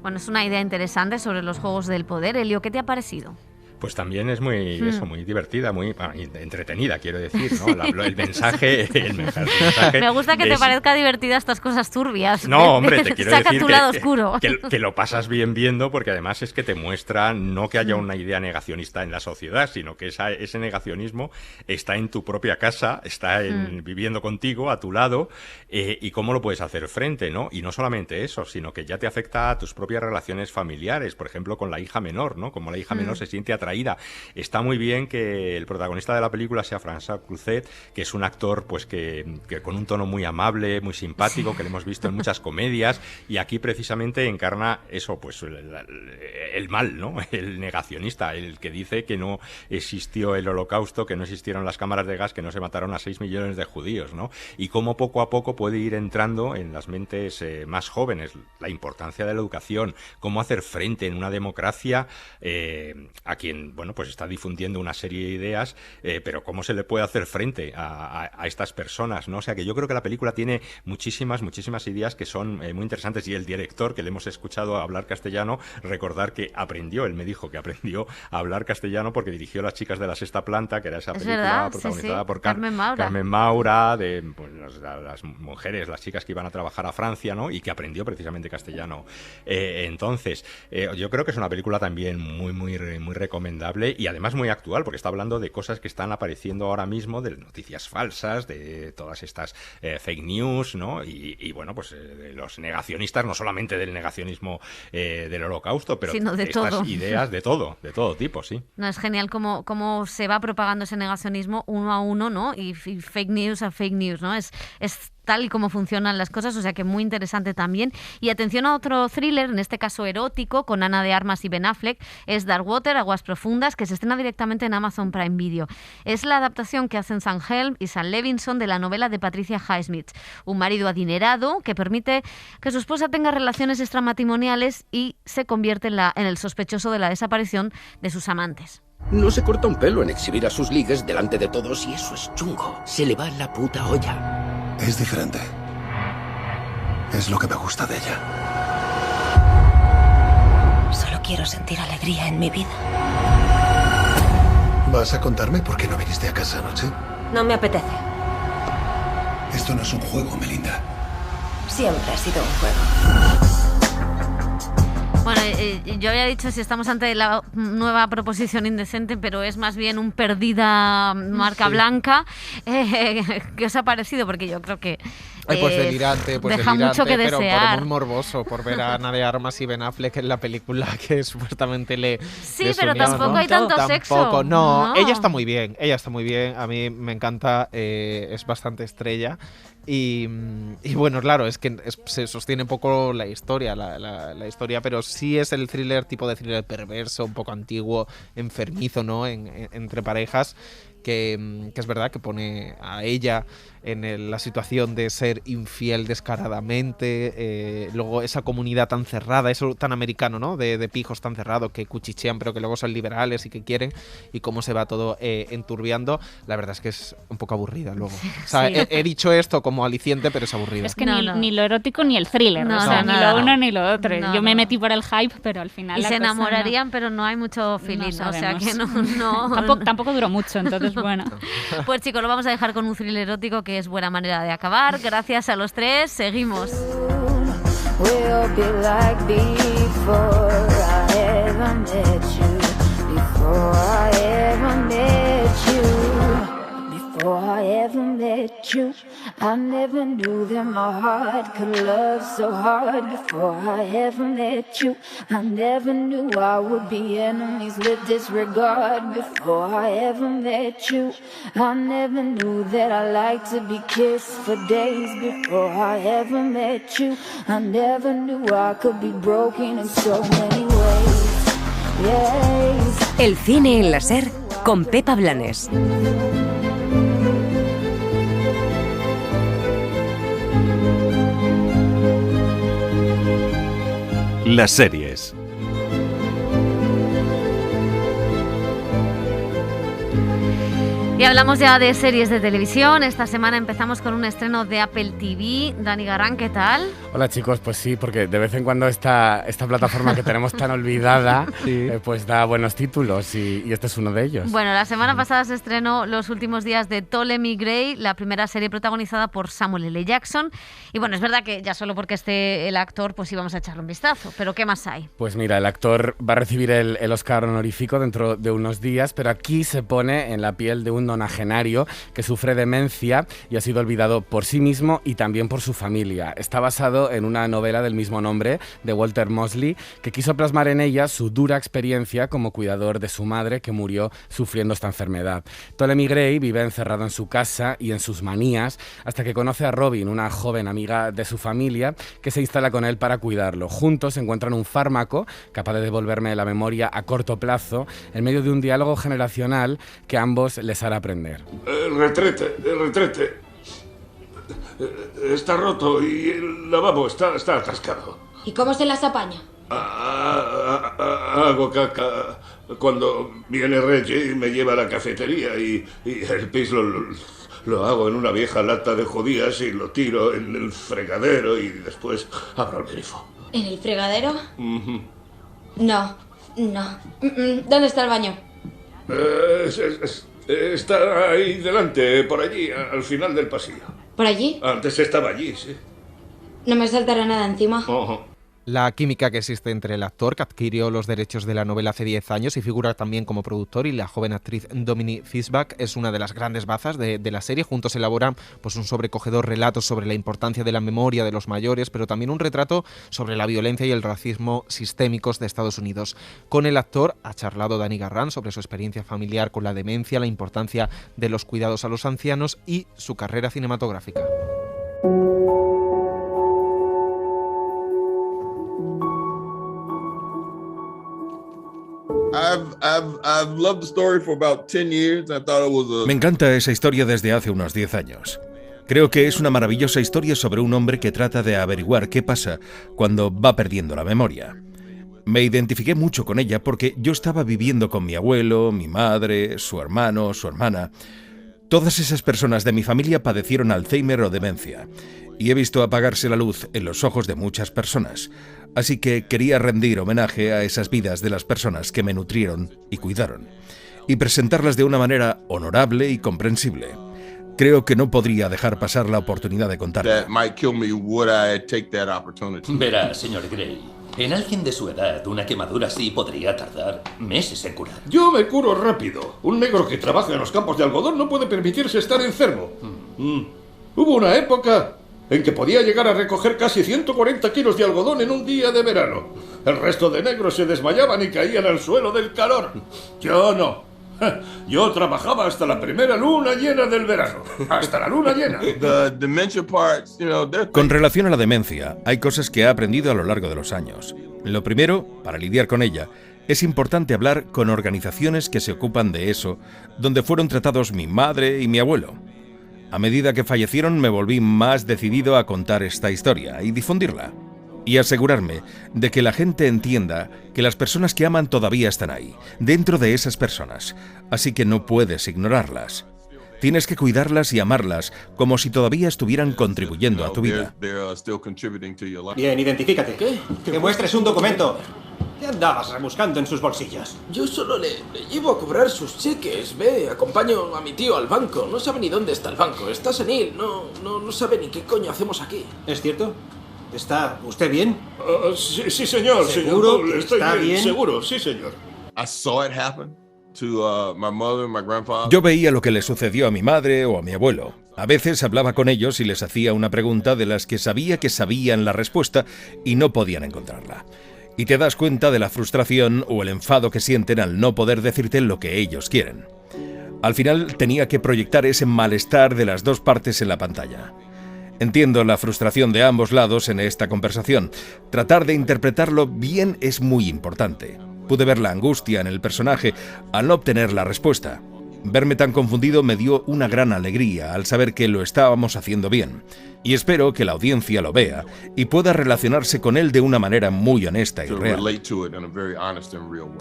Bueno, es una idea interesante sobre los juegos del poder. Elio, ¿qué te ha parecido?
Pues también es muy divertida, muy entretenida, quiero decir, ¿no? El mensaje...
Me gusta que te parezca divertida estas cosas turbias.
No, hombre, te quiero
Saca
decir
tu lado oscuro.
Que lo pasas bien viendo, porque además es que te muestra no que haya una idea negacionista en la sociedad, sino que ese negacionismo está en tu propia casa, está viviendo contigo, a tu lado, y cómo lo puedes hacer frente, ¿no? Y no solamente eso, sino que ya te afecta a tus propias relaciones familiares, por ejemplo, con la hija menor, ¿no? Como la hija menor se siente atraída. Está muy bien que el protagonista de la película sea François Cluzet, que es un actor pues que con un tono muy amable, muy simpático, que lo hemos visto en muchas comedias, y aquí precisamente encarna eso, pues el mal, ¿no? El negacionista, el que dice que no existió el Holocausto, que no existieron las cámaras de gas, que no se mataron a 6 millones de judíos, ¿no? Y cómo poco a poco puede ir entrando en las mentes más jóvenes la importancia de la educación, cómo hacer frente en una democracia a quien pues está difundiendo una serie de ideas, pero cómo se le puede hacer frente a estas personas, ¿no? O sea que yo creo que la película tiene muchísimas ideas que son muy interesantes, y el director, que le hemos escuchado hablar castellano, recordar que él me dijo que aprendió a hablar castellano porque dirigió Las chicas de la sexta planta, que era esa película protagonizada por Carmen Maura, de pues, las mujeres, las chicas que iban a trabajar a Francia, ¿no? Y que aprendió precisamente castellano. Entonces, yo creo que es una película también muy recomendable, y además muy actual, porque está hablando de cosas que están apareciendo ahora mismo, de noticias falsas, de todas estas fake news, ¿no? Y bueno, pues de los negacionistas, no solamente del negacionismo del Holocausto, pero
sino de
estas
todo.
Ideas de todo tipo, sí.
No, es genial cómo se va propagando ese negacionismo uno a uno, ¿no? Y fake news a fake news, ¿no? Es tal y como funcionan las cosas, o sea que muy interesante también. Y atención a otro thriller, en este caso erótico, con Ana de Armas y Ben Affleck, es Darkwater, Aguas Profundas, que se estrena directamente en Amazon Prime Video. Es la adaptación que hacen Sam Helm y Sam Levinson de la novela de Patricia Highsmith, un marido adinerado que permite que su esposa tenga relaciones extramatrimoniales y se convierte en el sospechoso de la desaparición de sus amantes.
No se corta un pelo en exhibir a sus ligues delante de todos, y eso es chungo. Se le va la puta olla.
Es diferente. Es lo que me gusta de ella.
Solo quiero sentir alegría en mi vida.
¿Vas a contarme por qué no viniste a casa anoche?
No me apetece.
Esto no es un juego, Melinda.
Siempre ha sido un juego.
Bueno, yo había dicho si estamos ante la nueva proposición indecente, pero es más bien un perdida marca blanca. ¿Qué os ha parecido? Porque yo creo que
pues delirante,
deja mucho que
pero
desear.
Muy morboso por ver a Ana de Armas y Ben Affleck en la película que supuestamente le
sí,
les
pero
unió,
tampoco
¿no?
hay tanto sexo.
No, ella está muy bien, a mí me encanta, es bastante estrella. Y bueno, claro, es que se sostiene poco la historia, la historia, pero sí es el tipo de thriller perverso, un poco antiguo, enfermizo, ¿no? Entre parejas, que es verdad que pone a ella en la situación de ser infiel descaradamente, luego esa comunidad tan cerrada, eso tan americano, ¿no? De pijos tan cerrados que cuchichean pero que luego son liberales y que quieren, y cómo se va todo enturbiando. La verdad es que es un poco aburrida luego. O sea,
Sí.
he dicho esto como aliciente, pero es aburrida.
Es que ni lo erótico ni el thriller,
No,
o sea,
no,
ni
no.
lo uno ni lo otro.
No,
Yo me
no.
metí por el hype, pero al final
Y
la
se
cosa
enamorarían, pero no hay mucho feeling,
no
o sea
sabemos.
que no.
Tampoco duró mucho, entonces bueno.
Pues chicos, lo vamos a dejar con un thriller erótico, que es buena manera de acabar. Gracias a los tres, seguimos.
We'll be like before I ever met you. Before I ever met you. Before I ever met you. I never knew that my heart could love so hard. Before I ever met you. I never knew I would be enemies with disregard. Before I ever met you. I never knew that I liked to be kissed for days. Before I ever met you. I never knew I could be broken in so many ways. Yes.
El cine en la SER con Pepa Blanes.
Las series.
Y hablamos ya de series de televisión. Esta semana empezamos con un estreno de Apple TV. Dani Garrán, ¿qué tal?
Hola chicos, pues sí, porque de vez en cuando esta plataforma que tenemos tan olvidada, sí. Pues da buenos títulos y este es uno de ellos.
Bueno, la semana pasada se estrenó Los últimos días de Ptolemy Grey, la primera serie protagonizada por Samuel L. Jackson. Y bueno, es verdad que ya solo porque esté el actor, pues íbamos a echarle un vistazo. Pero ¿qué más hay?
Pues mira, el actor va a recibir el Oscar honorífico dentro de unos días, pero aquí se pone en la piel de un nonagenario que sufre demencia y ha sido olvidado por sí mismo y también por su familia. Está basado en una novela del mismo nombre de Walter Mosley, que quiso plasmar en ella su dura experiencia como cuidador de su madre, que murió sufriendo esta enfermedad. Ptolemy Grey vive encerrado en su casa y en sus manías hasta que conoce a Robin, una joven amiga de su familia, que se instala con él para cuidarlo. Juntos encuentran un fármaco capaz de devolverme la memoria a corto plazo en medio de un diálogo generacional que a ambos les hará aprender.
El retrete. Está roto y el lavabo está atascado.
¿Y cómo se las apaña?
Hago caca cuando viene Reggie y me lleva a la cafetería y el pis lo hago en una vieja lata de judías y lo tiro en el fregadero y después abro el grifo.
¿En el fregadero? No. ¿Dónde está el baño?
Está ahí delante, por allí, al final del pasillo.
¿Por allí?
Antes estaba allí, sí.
¿No me saltará nada encima?
La química que existe entre el actor, que adquirió los derechos de la novela hace 10 años y figura también como productor, y la joven actriz Dominique Fishback, es una de las grandes bazas de la serie. Juntos elaboran pues un sobrecogedor relato sobre la importancia de la memoria de los mayores, pero también un retrato sobre la violencia y el racismo sistémicos de Estados Unidos. Con el actor ha charlado Dani Garrán sobre su experiencia familiar con la demencia, la importancia de los cuidados a los ancianos y su carrera cinematográfica.
Me encanta esa historia desde hace unos 10 años. Creo que es una maravillosa historia sobre un hombre que trata de averiguar qué pasa cuando va perdiendo la memoria. Me identifiqué mucho con ella porque yo estaba viviendo con mi abuelo, mi madre, su hermano, su hermana. Todas esas personas de mi familia padecieron Alzheimer o demencia, y he visto apagarse la luz en los ojos de muchas personas. Así que quería rendir homenaje a esas vidas de las personas que me nutrieron y cuidaron, y presentarlas de una manera honorable y comprensible. Creo que no podría dejar pasar la oportunidad de contarla.
Verá, señor Grey, en alguien de su edad, una quemadura así podría tardar meses en curar.
Yo me curo rápido. Un negro que trabaja en los campos de algodón no puede permitirse estar enfermo. Hubo una época en que podía llegar a recoger casi 140 kilos de algodón en un día de verano. El resto de negros se desmayaban y caían al suelo del calor. Yo no. Yo trabajaba hasta la primera luna llena del verano. Hasta la luna llena.
Con relación a la demencia, hay cosas que he aprendido a lo largo de los años. Lo primero, para lidiar con ella, es importante hablar con organizaciones que se ocupan de eso, donde fueron tratados mi madre y mi abuelo. A medida que fallecieron me volví más decidido a contar esta historia y difundirla. Y asegurarme de que la gente entienda que las personas que aman todavía están ahí, dentro de esas personas. Así que no puedes ignorarlas. Tienes que cuidarlas y amarlas como si todavía estuvieran contribuyendo a tu vida.
Bien, identifícate. ¿Qué? Que muestres un documento. ¿Qué andabas rebuscando en sus bolsillos?
Yo solo le llevo a cobrar sus cheques. Acompaño a mi tío al banco. No sabe ni dónde está el banco. Está senil. No sabe ni qué coño hacemos aquí.
¿Es cierto? ¿Está usted bien?
Sí, señor.
¿Seguro
señor.
que está bien?
Seguro, sí, señor.
Yo veía lo que le sucedió a mi madre o a mi abuelo. A veces hablaba con ellos y les hacía una pregunta de las que sabía que sabían la respuesta y no podían encontrarla. Y te das cuenta de la frustración o el enfado que sienten al no poder decirte lo que ellos quieren. Al final tenía que proyectar ese malestar de las dos partes en la pantalla. Entiendo la frustración de ambos lados en esta conversación. Tratar de interpretarlo bien es muy importante. Pude ver la angustia en el personaje al no obtener la respuesta. Verme tan confundido me dio una gran alegría al saber que lo estábamos haciendo bien. Y espero que la audiencia lo vea y pueda relacionarse con él de una manera muy honesta y real.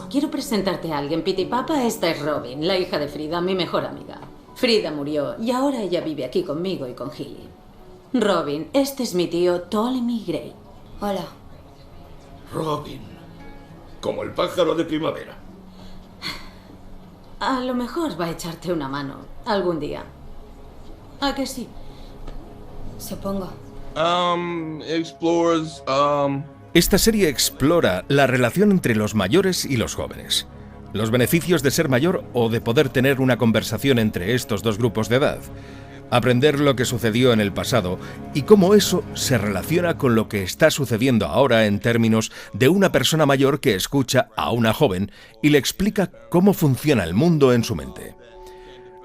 Quiero presentarte a alguien, Piti Papa. Esta es Robin, la hija de Frida, mi mejor amiga.
Frida murió y ahora ella vive aquí conmigo y con Gilly. Robin, este es mi tío Ptolemy Gray.
Hola.
Robin. Como el pájaro de primavera.
A lo mejor va a echarte una mano algún día. ¿A que sí?
Supongo.
Esta serie explora la relación entre los mayores y los jóvenes. Los beneficios de ser mayor o de poder tener una conversación entre estos dos grupos de edad. Aprender lo que sucedió en el pasado y cómo eso se relaciona con lo que está sucediendo ahora en términos de una persona mayor que escucha a una joven y le explica cómo funciona el mundo en su mente.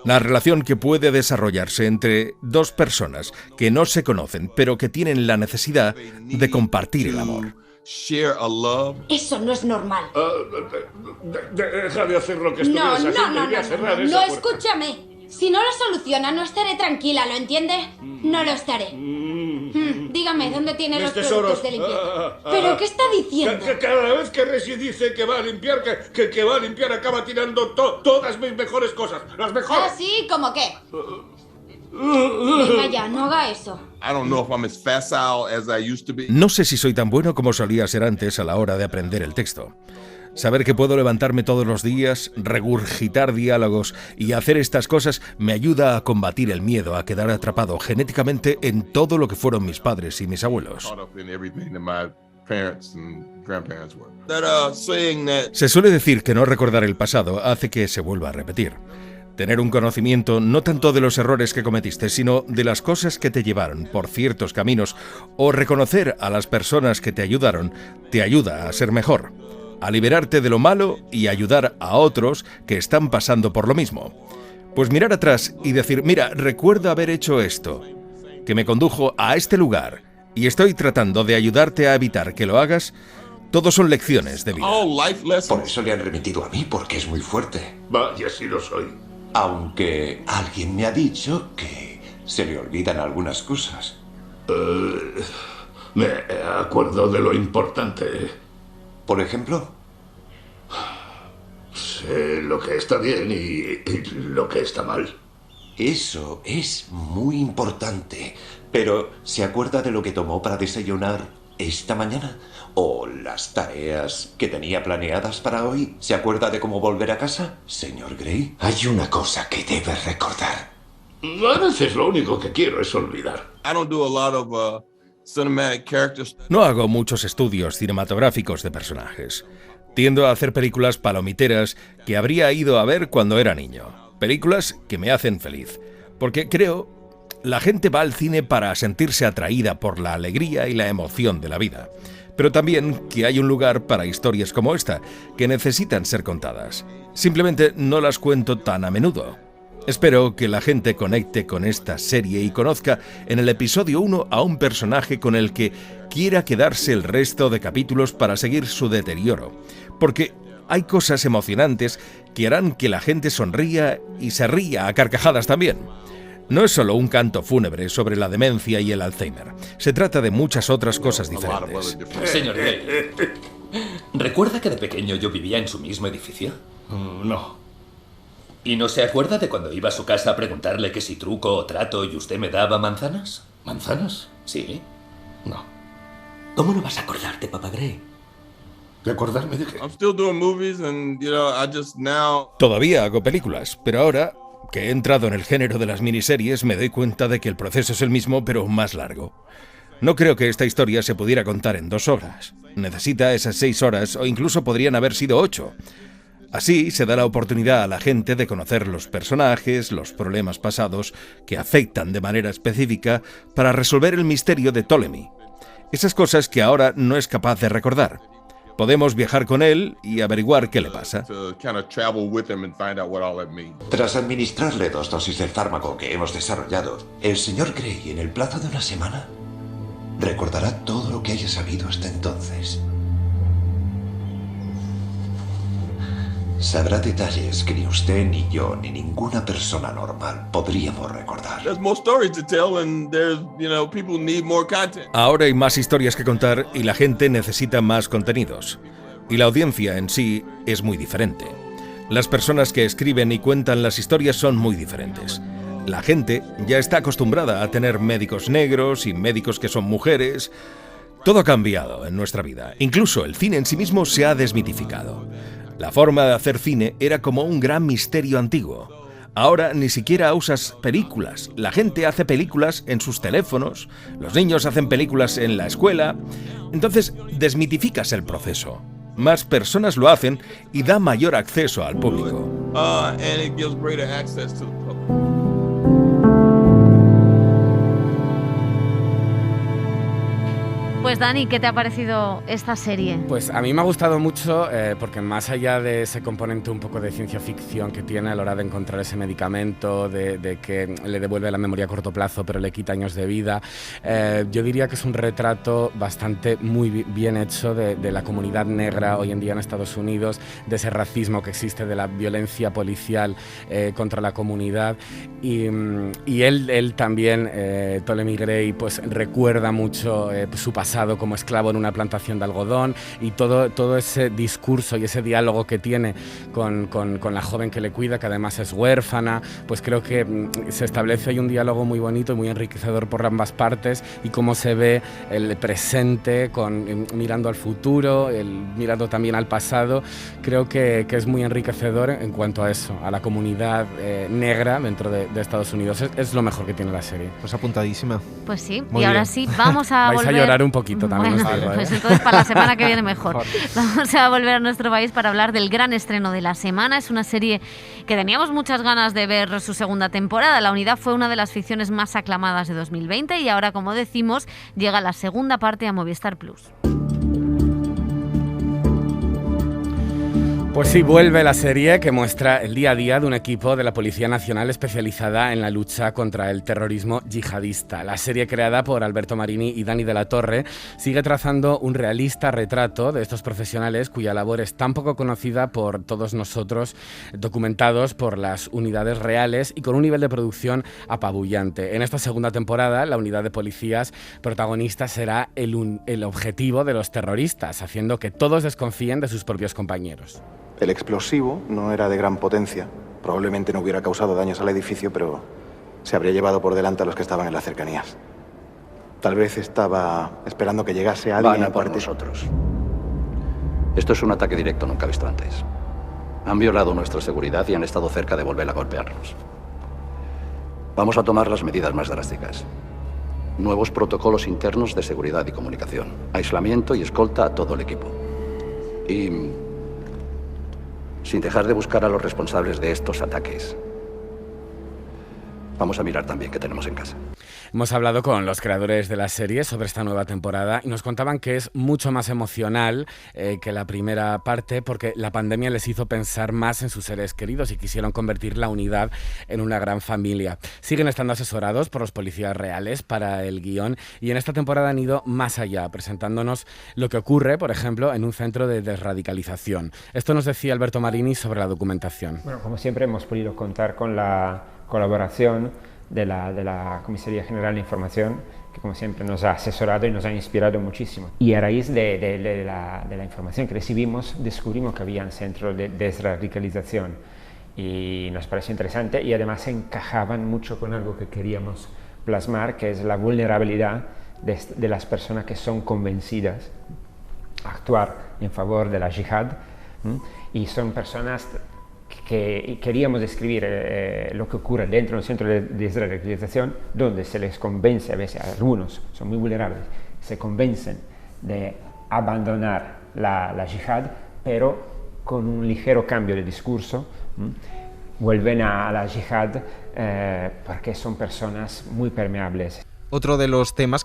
La relación que puede desarrollarse entre dos personas que no se conocen pero que tienen la necesidad de compartir el amor.
Eso no es normal.
Deja de hacer lo que estuvieras haciendo y voy a cerrar esa
No,
puerta.
escúchame. Si no lo soluciona, no estaré tranquila, ¿lo entiende? No lo estaré. Dígame, ¿dónde tiene los productos de limpieza? ¿Pero qué está diciendo?
Que cada vez que Reggie dice que va a limpiar, que va a limpiar, acaba tirando todas mis mejores cosas. Las mejores.
¿Ah, sí? ¿Cómo qué? Venga ya, no haga eso.
No sé si soy tan bueno como solía ser antes a la hora de aprender el texto. Saber que puedo levantarme todos los días, regurgitar diálogos y hacer estas cosas me ayuda a combatir el miedo a quedar atrapado genéticamente en todo lo que fueron mis padres y mis abuelos. Se suele decir que no recordar el pasado hace que se vuelva a repetir. Tener un conocimiento no tanto de los errores que cometiste, sino de las cosas que te llevaron por ciertos caminos, o reconocer a las personas que te ayudaron, te ayuda a ser mejor, a liberarte de lo malo y ayudar a otros que están pasando por lo mismo. Pues mirar atrás y decir, mira, recuerdo haber hecho esto, que me condujo a este lugar, y estoy tratando de ayudarte a evitar que lo hagas. Todos son lecciones de vida.
Por eso le han remitido a mí, porque es muy fuerte.
Vaya, sí lo soy.
Aunque alguien me ha dicho que se le olvidan algunas cosas.
Me acuerdo de lo importante.
¿Por ejemplo?
Sé lo que está bien y lo que está mal.
Eso es muy importante. Pero, ¿se acuerda de lo que tomó para desayunar esta mañana? ¿O las tareas que tenía planeadas para hoy? ¿Se acuerda de cómo volver a casa? Señor Gray, hay una cosa que debe recordar.
A veces lo único que quiero es olvidar.
No hago muchos estudios cinematográficos de personajes. Tiendo a hacer películas palomiteras que habría ido a ver cuando era niño. Películas que me hacen feliz. Porque creo, la gente va al cine para sentirse atraída por la alegría y la emoción de la vida. Pero también que hay un lugar para historias como esta, que necesitan ser contadas. Simplemente no las cuento tan a menudo. Espero que la gente conecte con esta serie y conozca en el episodio 1 a un personaje con el que quiera quedarse el resto de capítulos para seguir su deterioro. Porque hay cosas emocionantes que harán que la gente sonría y se ría a carcajadas también. No es solo un canto fúnebre sobre la demencia y el Alzheimer. Se trata de muchas otras cosas diferentes.
Señor Gray, ¿recuerda que de pequeño yo vivía en su mismo edificio?
No.
¿Y no se acuerda de cuando iba a su casa a preguntarle que si truco o trato y usted me daba manzanas?
¿Manzanas?
Sí.
No.
¿Cómo no vas a acordarte, Papá Gray?
¿De acordarme de qué?
Todavía hago películas, pero ahora que he entrado en el género de las miniseries me doy cuenta de que el proceso es el mismo, pero más largo. No creo que esta historia se pudiera contar en 2 horas. Necesita esas 6 horas o incluso podrían haber sido 8. Así se da la oportunidad a la gente de conocer los personajes, los problemas pasados que afectan de manera específica para resolver el misterio de Ptolemy. Esas cosas que ahora no es capaz de recordar. Podemos viajar con él y averiguar qué le pasa.
Tras administrarle 2 dosis del fármaco que hemos desarrollado, el señor Gray, en el plazo de una semana, recordará todo lo que haya sabido hasta entonces. Sabrá detalles que ni usted, ni yo, ni ninguna persona normal podríamos recordar.
Ahora hay más historias que contar y la gente necesita más contenidos. Y la audiencia en sí es muy diferente. Las personas que escriben y cuentan las historias son muy diferentes. La gente ya está acostumbrada a tener médicos negros y médicos que son mujeres. Todo ha cambiado en nuestra vida. Incluso el cine en sí mismo se ha desmitificado. La forma de hacer cine era como un gran misterio antiguo. Ahora ni siquiera usas películas. La gente hace películas en sus teléfonos, los niños hacen películas en la escuela. Entonces desmitificas el proceso. Más personas lo hacen y da mayor acceso al público.
Pues Dani, ¿qué te ha parecido esta serie?
Pues a mí me ha gustado mucho porque más allá de ese componente un poco de ciencia ficción que tiene a la hora de encontrar ese medicamento, de que le devuelve la memoria a corto plazo pero le quita años de vida, yo diría que es un retrato bastante muy bien hecho de la comunidad negra hoy en día en Estados Unidos, de ese racismo que existe, de la violencia policial contra la comunidad y él también, Ptolemy Gray, pues recuerda mucho su pasado como esclavo en una plantación de algodón y todo ese discurso y ese diálogo que tiene con la joven que le cuida, que además es huérfana, pues creo que se establece ahí un diálogo muy bonito y muy enriquecedor por ambas partes, y cómo se ve el presente mirando al futuro, mirando también al pasado. Creo que es muy enriquecedor en cuanto a eso, a la comunidad negra dentro de Estados Unidos. Es lo mejor que tiene la serie.
Pues apuntadísima.
Pues sí,
Muy
y ahora
bien.
sí, vamos a
Vais
volver...
a llorar un poquito también.
Bueno,
os digo,
pues entonces para la semana que viene mejor. Vamos a volver a nuestro país para hablar del gran estreno de la semana. Es una serie que teníamos muchas ganas de ver su segunda temporada. La Unidad fue una de las ficciones más aclamadas de 2020 y ahora, como decimos, llega la segunda parte a Movistar Plus.
Pues sí, vuelve la serie que muestra el día a día de un equipo de la Policía Nacional especializada en la lucha contra el terrorismo yihadista. La serie, creada por Alberto Marini y Dani de la Torre, sigue trazando un realista retrato de estos profesionales cuya labor es tan poco conocida por todos nosotros, documentados por las unidades reales y con un nivel de producción apabullante. En esta segunda temporada, la unidad de policías protagonista será el objetivo de los terroristas, haciendo que todos desconfíen de sus propios compañeros.
El explosivo no era de gran potencia. Probablemente no hubiera causado daños al edificio, pero se habría llevado por delante a los que estaban en las cercanías. Tal vez estaba esperando que llegase alguien.
Van a por nosotros. Esto es un ataque directo nunca visto antes. Han violado nuestra seguridad y han estado cerca de volver a golpearnos. Vamos a tomar las medidas más drásticas. Nuevos protocolos internos de seguridad y comunicación. Aislamiento y escolta a todo el equipo. Y sin dejar de buscar a los responsables de estos ataques. Vamos a mirar también qué tenemos en casa.
Hemos hablado con los creadores de la serie sobre esta nueva temporada y nos contaban que es mucho más emocional que la primera parte, porque la pandemia les hizo pensar más en sus seres queridos y quisieron convertir la unidad en una gran familia. Siguen estando asesorados por los policías reales para el guión y en esta temporada han ido más allá, presentándonos lo que ocurre, por ejemplo, en un centro de desradicalización. Esto nos decía Alberto Marini sobre la documentación.
Bueno, como siempre hemos podido contar con la colaboración de la Comisaría General de Información, que como siempre nos ha asesorado y nos ha inspirado muchísimo. Y a raíz de la información que recibimos, descubrimos que había un centro de desradicalización y nos pareció interesante y además encajaban mucho con algo que queríamos plasmar, que es la vulnerabilidad de las personas que son convencidas a actuar en favor de la yihad, y son personas que queríamos describir lo que ocurre dentro del centro de desradicalización, donde se les convence, a veces algunos son muy vulnerables, se convencen de abandonar la yihad, pero con un ligero cambio de discurso, vuelven a la yihad porque son personas muy permeables.
Otro de los temas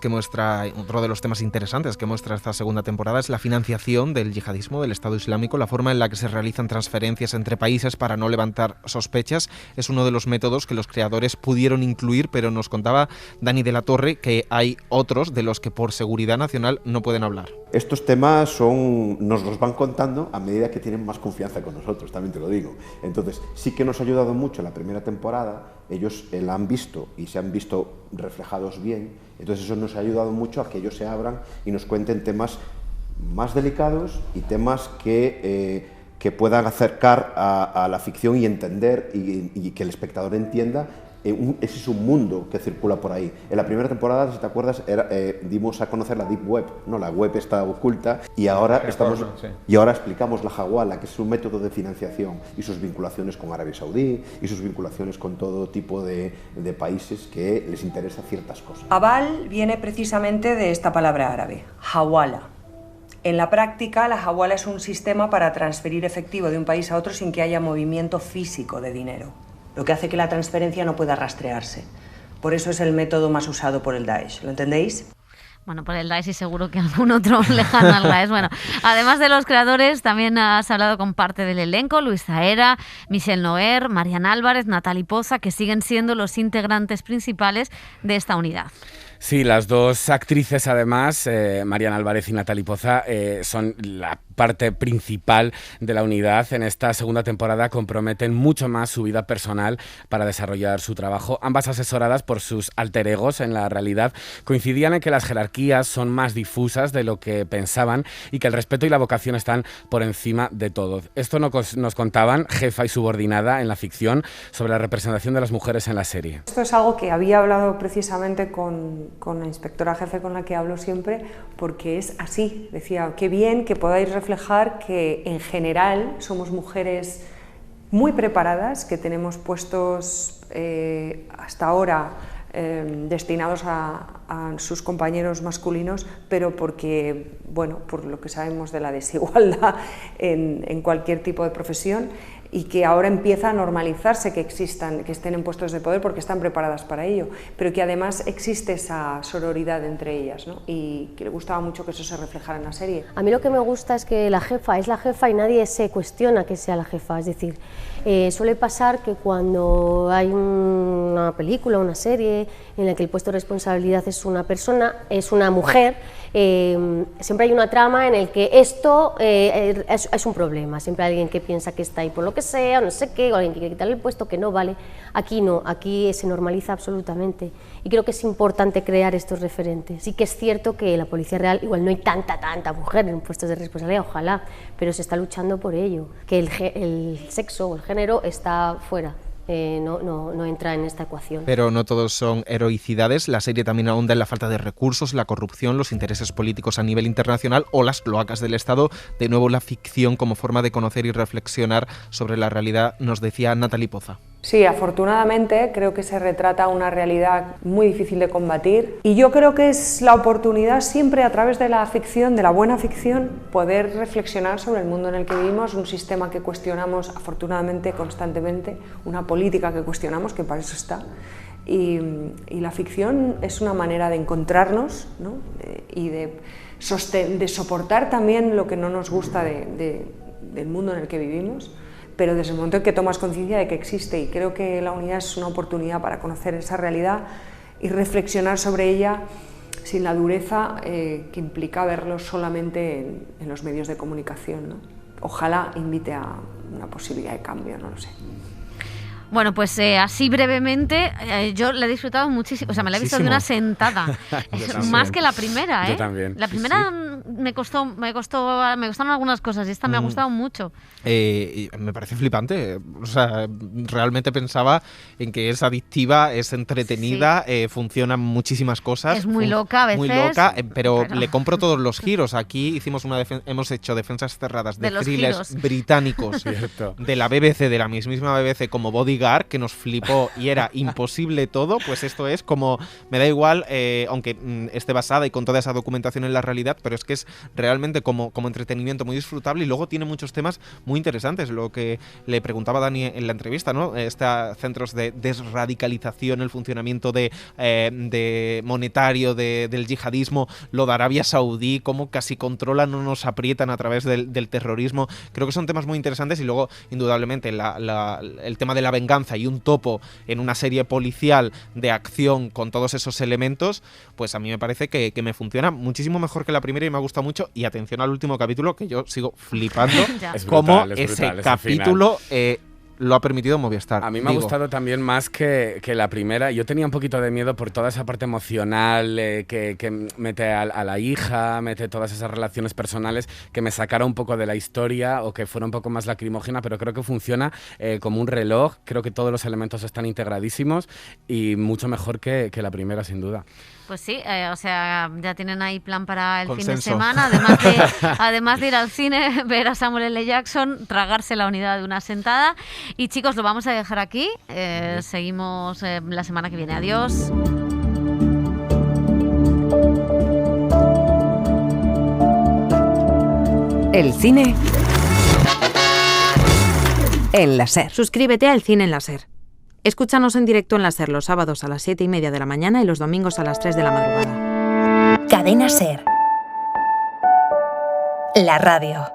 interesantes que muestra esta segunda temporada es la financiación del yihadismo, del Estado Islámico, la forma en la que se realizan transferencias entre países para no levantar sospechas. Es uno de los métodos que los creadores pudieron incluir, pero nos contaba Dani de la Torre que hay otros de los que por seguridad nacional no pueden hablar.
Estos temas nos los van contando a medida que tienen más confianza con nosotros, también te lo digo. Entonces, sí que nos ha ayudado mucho la primera temporada. Ellos la han visto y se han visto reflejados bien, entonces eso nos ha ayudado mucho a que ellos se abran y nos cuenten temas más delicados y temas que que puedan acercar a la ficción y entender y que el espectador entienda. Ese es un mundo que circula por ahí. En la primera temporada, si te acuerdas, dimos a conocer la Deep Web, ¿no? La web está oculta, y ahora explicamos la Hawala, que es un método de financiación, y sus vinculaciones con Arabia Saudí, y sus vinculaciones con todo tipo de países que les interesa ciertas cosas.
Aval viene precisamente de esta palabra árabe, Hawala. En la práctica, la Hawala es un sistema para transferir efectivo de un país a otro sin que haya movimiento físico de dinero, lo que hace que la transferencia no pueda rastrearse. Por eso es el método más usado por el Daesh. ¿Lo entendéis?
Bueno, por el Daesh y seguro que algún otro lejano al Daesh. Bueno, además de los creadores, también has hablado con parte del elenco, Luis Zahera, Michelle Noer, Marian Álvarez, Natalie Poza, que siguen siendo los integrantes principales de esta unidad.
Sí, las dos actrices, además, Marian Álvarez y Natalie Poza, son la parte principal de la unidad. En esta segunda temporada comprometen mucho más su vida personal para desarrollar su trabajo. Ambas, asesoradas por sus alter egos en la realidad, coincidían en que las jerarquías son más difusas de lo que pensaban y que el respeto y la vocación están por encima de todo. Esto nos contaban jefa y subordinada en la ficción sobre la representación de las mujeres en la serie.
Esto es algo que había hablado precisamente con la inspectora jefe con la que hablo siempre, porque es así. Decía, qué bien que podáis reflejar que en general somos mujeres muy preparadas, que tenemos puestos hasta ahora destinados a sus compañeros masculinos, pero porque, bueno, por lo que sabemos de la desigualdad en cualquier tipo de profesión, y que ahora empieza a normalizarse que estén en puestos de poder porque están preparadas para ello, pero que además existe esa sororidad entre ellas, ¿no? Y que le gustaba mucho que eso se reflejara en la serie.
A mí lo que me gusta es que la jefa es la jefa y nadie se cuestiona que sea la jefa, es decir, suele pasar que cuando hay una película, una serie en la que el puesto de responsabilidad es una persona, es una mujer, siempre hay una trama en el que esto es un problema, siempre hay alguien que piensa que está ahí por lo que sea, o no sé qué, o alguien que quiere quitarle el puesto, que no vale. Aquí no, aquí se normaliza absolutamente, y creo que es importante crear estos referentes. Sí que es cierto que la Policía Real igual no hay tanta mujer en puestos de responsabilidad, ojalá, pero se está luchando por ello, que el sexo o el género está fuera. No entra en esta ecuación.
Pero no todos son heroicidades. La serie también ahonda en la falta de recursos, la corrupción, los intereses políticos a nivel internacional o las cloacas del Estado. De nuevo, la ficción como forma de conocer y reflexionar sobre la realidad, nos decía Natalie Poza.
Sí, afortunadamente creo que se retrata una realidad muy difícil de combatir, y yo creo que es la oportunidad siempre, a través de la ficción, de la buena ficción, poder reflexionar sobre el mundo en el que vivimos, un sistema que cuestionamos afortunadamente constantemente, una política que cuestionamos, que para eso está, y la ficción es una manera de encontrarnos, ¿no? Y de soportar también lo que no nos gusta del mundo en el que vivimos, pero desde el momento en que tomas conciencia de que existe, y creo que la unidad es una oportunidad para conocer esa realidad y reflexionar sobre ella sin la dureza que implica verlo solamente en los medios de comunicación, ¿no? Ojalá invite a una posibilidad de cambio, no lo sé.
Bueno, pues así brevemente, yo la he disfrutado muchísimo, o sea, me la he visto de una sentada, más que la primera, ¿eh?
Yo también.
La primera me costaron algunas cosas, y esta me ha gustado mucho.
Me parece flipante, o sea, realmente pensaba en que es adictiva, es entretenida, funcionan muchísimas cosas.
Es muy loca a veces.
Muy loca, pero le compro todos los giros. Aquí hemos hecho defensas cerradas de thrillers británicos, de la BBC, de la mismísima BBC, como Bodyguard, que nos flipó y era imposible todo. Pues esto es como, me da igual, aunque esté basada y con toda esa documentación en la realidad, pero es que es realmente como entretenimiento muy disfrutable, y luego tiene muchos temas muy interesantes. Lo que le preguntaba Dani en la entrevista, ¿no? Centros de desradicalización, el funcionamiento de monetario del yihadismo, lo de Arabia Saudí, cómo casi controlan o nos aprietan a través del terrorismo. Creo que son temas muy interesantes, y luego, indudablemente, el tema de la venganza y un topo en una serie policial de acción con todos esos elementos, pues a mí me parece que me funciona muchísimo mejor que la primera, y me ha gustado mucho. Y atención al último capítulo, que yo sigo flipando como ese capítulo lo ha permitido Movistar.
A mí me ha gustado también más que la primera. Yo tenía un poquito de miedo por toda esa parte emocional que mete a la hija, mete todas esas relaciones personales, que me sacara un poco de la historia o que fuera un poco más lacrimógena, pero creo que funciona como un reloj. Creo que todos los elementos están integradísimos y mucho mejor que la primera, sin duda.
Pues sí, o sea, ya tienen ahí plan para el
Consenso.
fin de semana, además de ir al cine, ver a Samuel L. Jackson, tragarse la unidad de una sentada. Y chicos, lo vamos a dejar aquí, seguimos la semana que viene. Adiós.
El cine en la SER.
Suscríbete al Cine en la SER. Escúchanos en directo en la SER los sábados a las 7:30 de la mañana y los domingos a las 3 de la madrugada.
Cadena SER. La radio.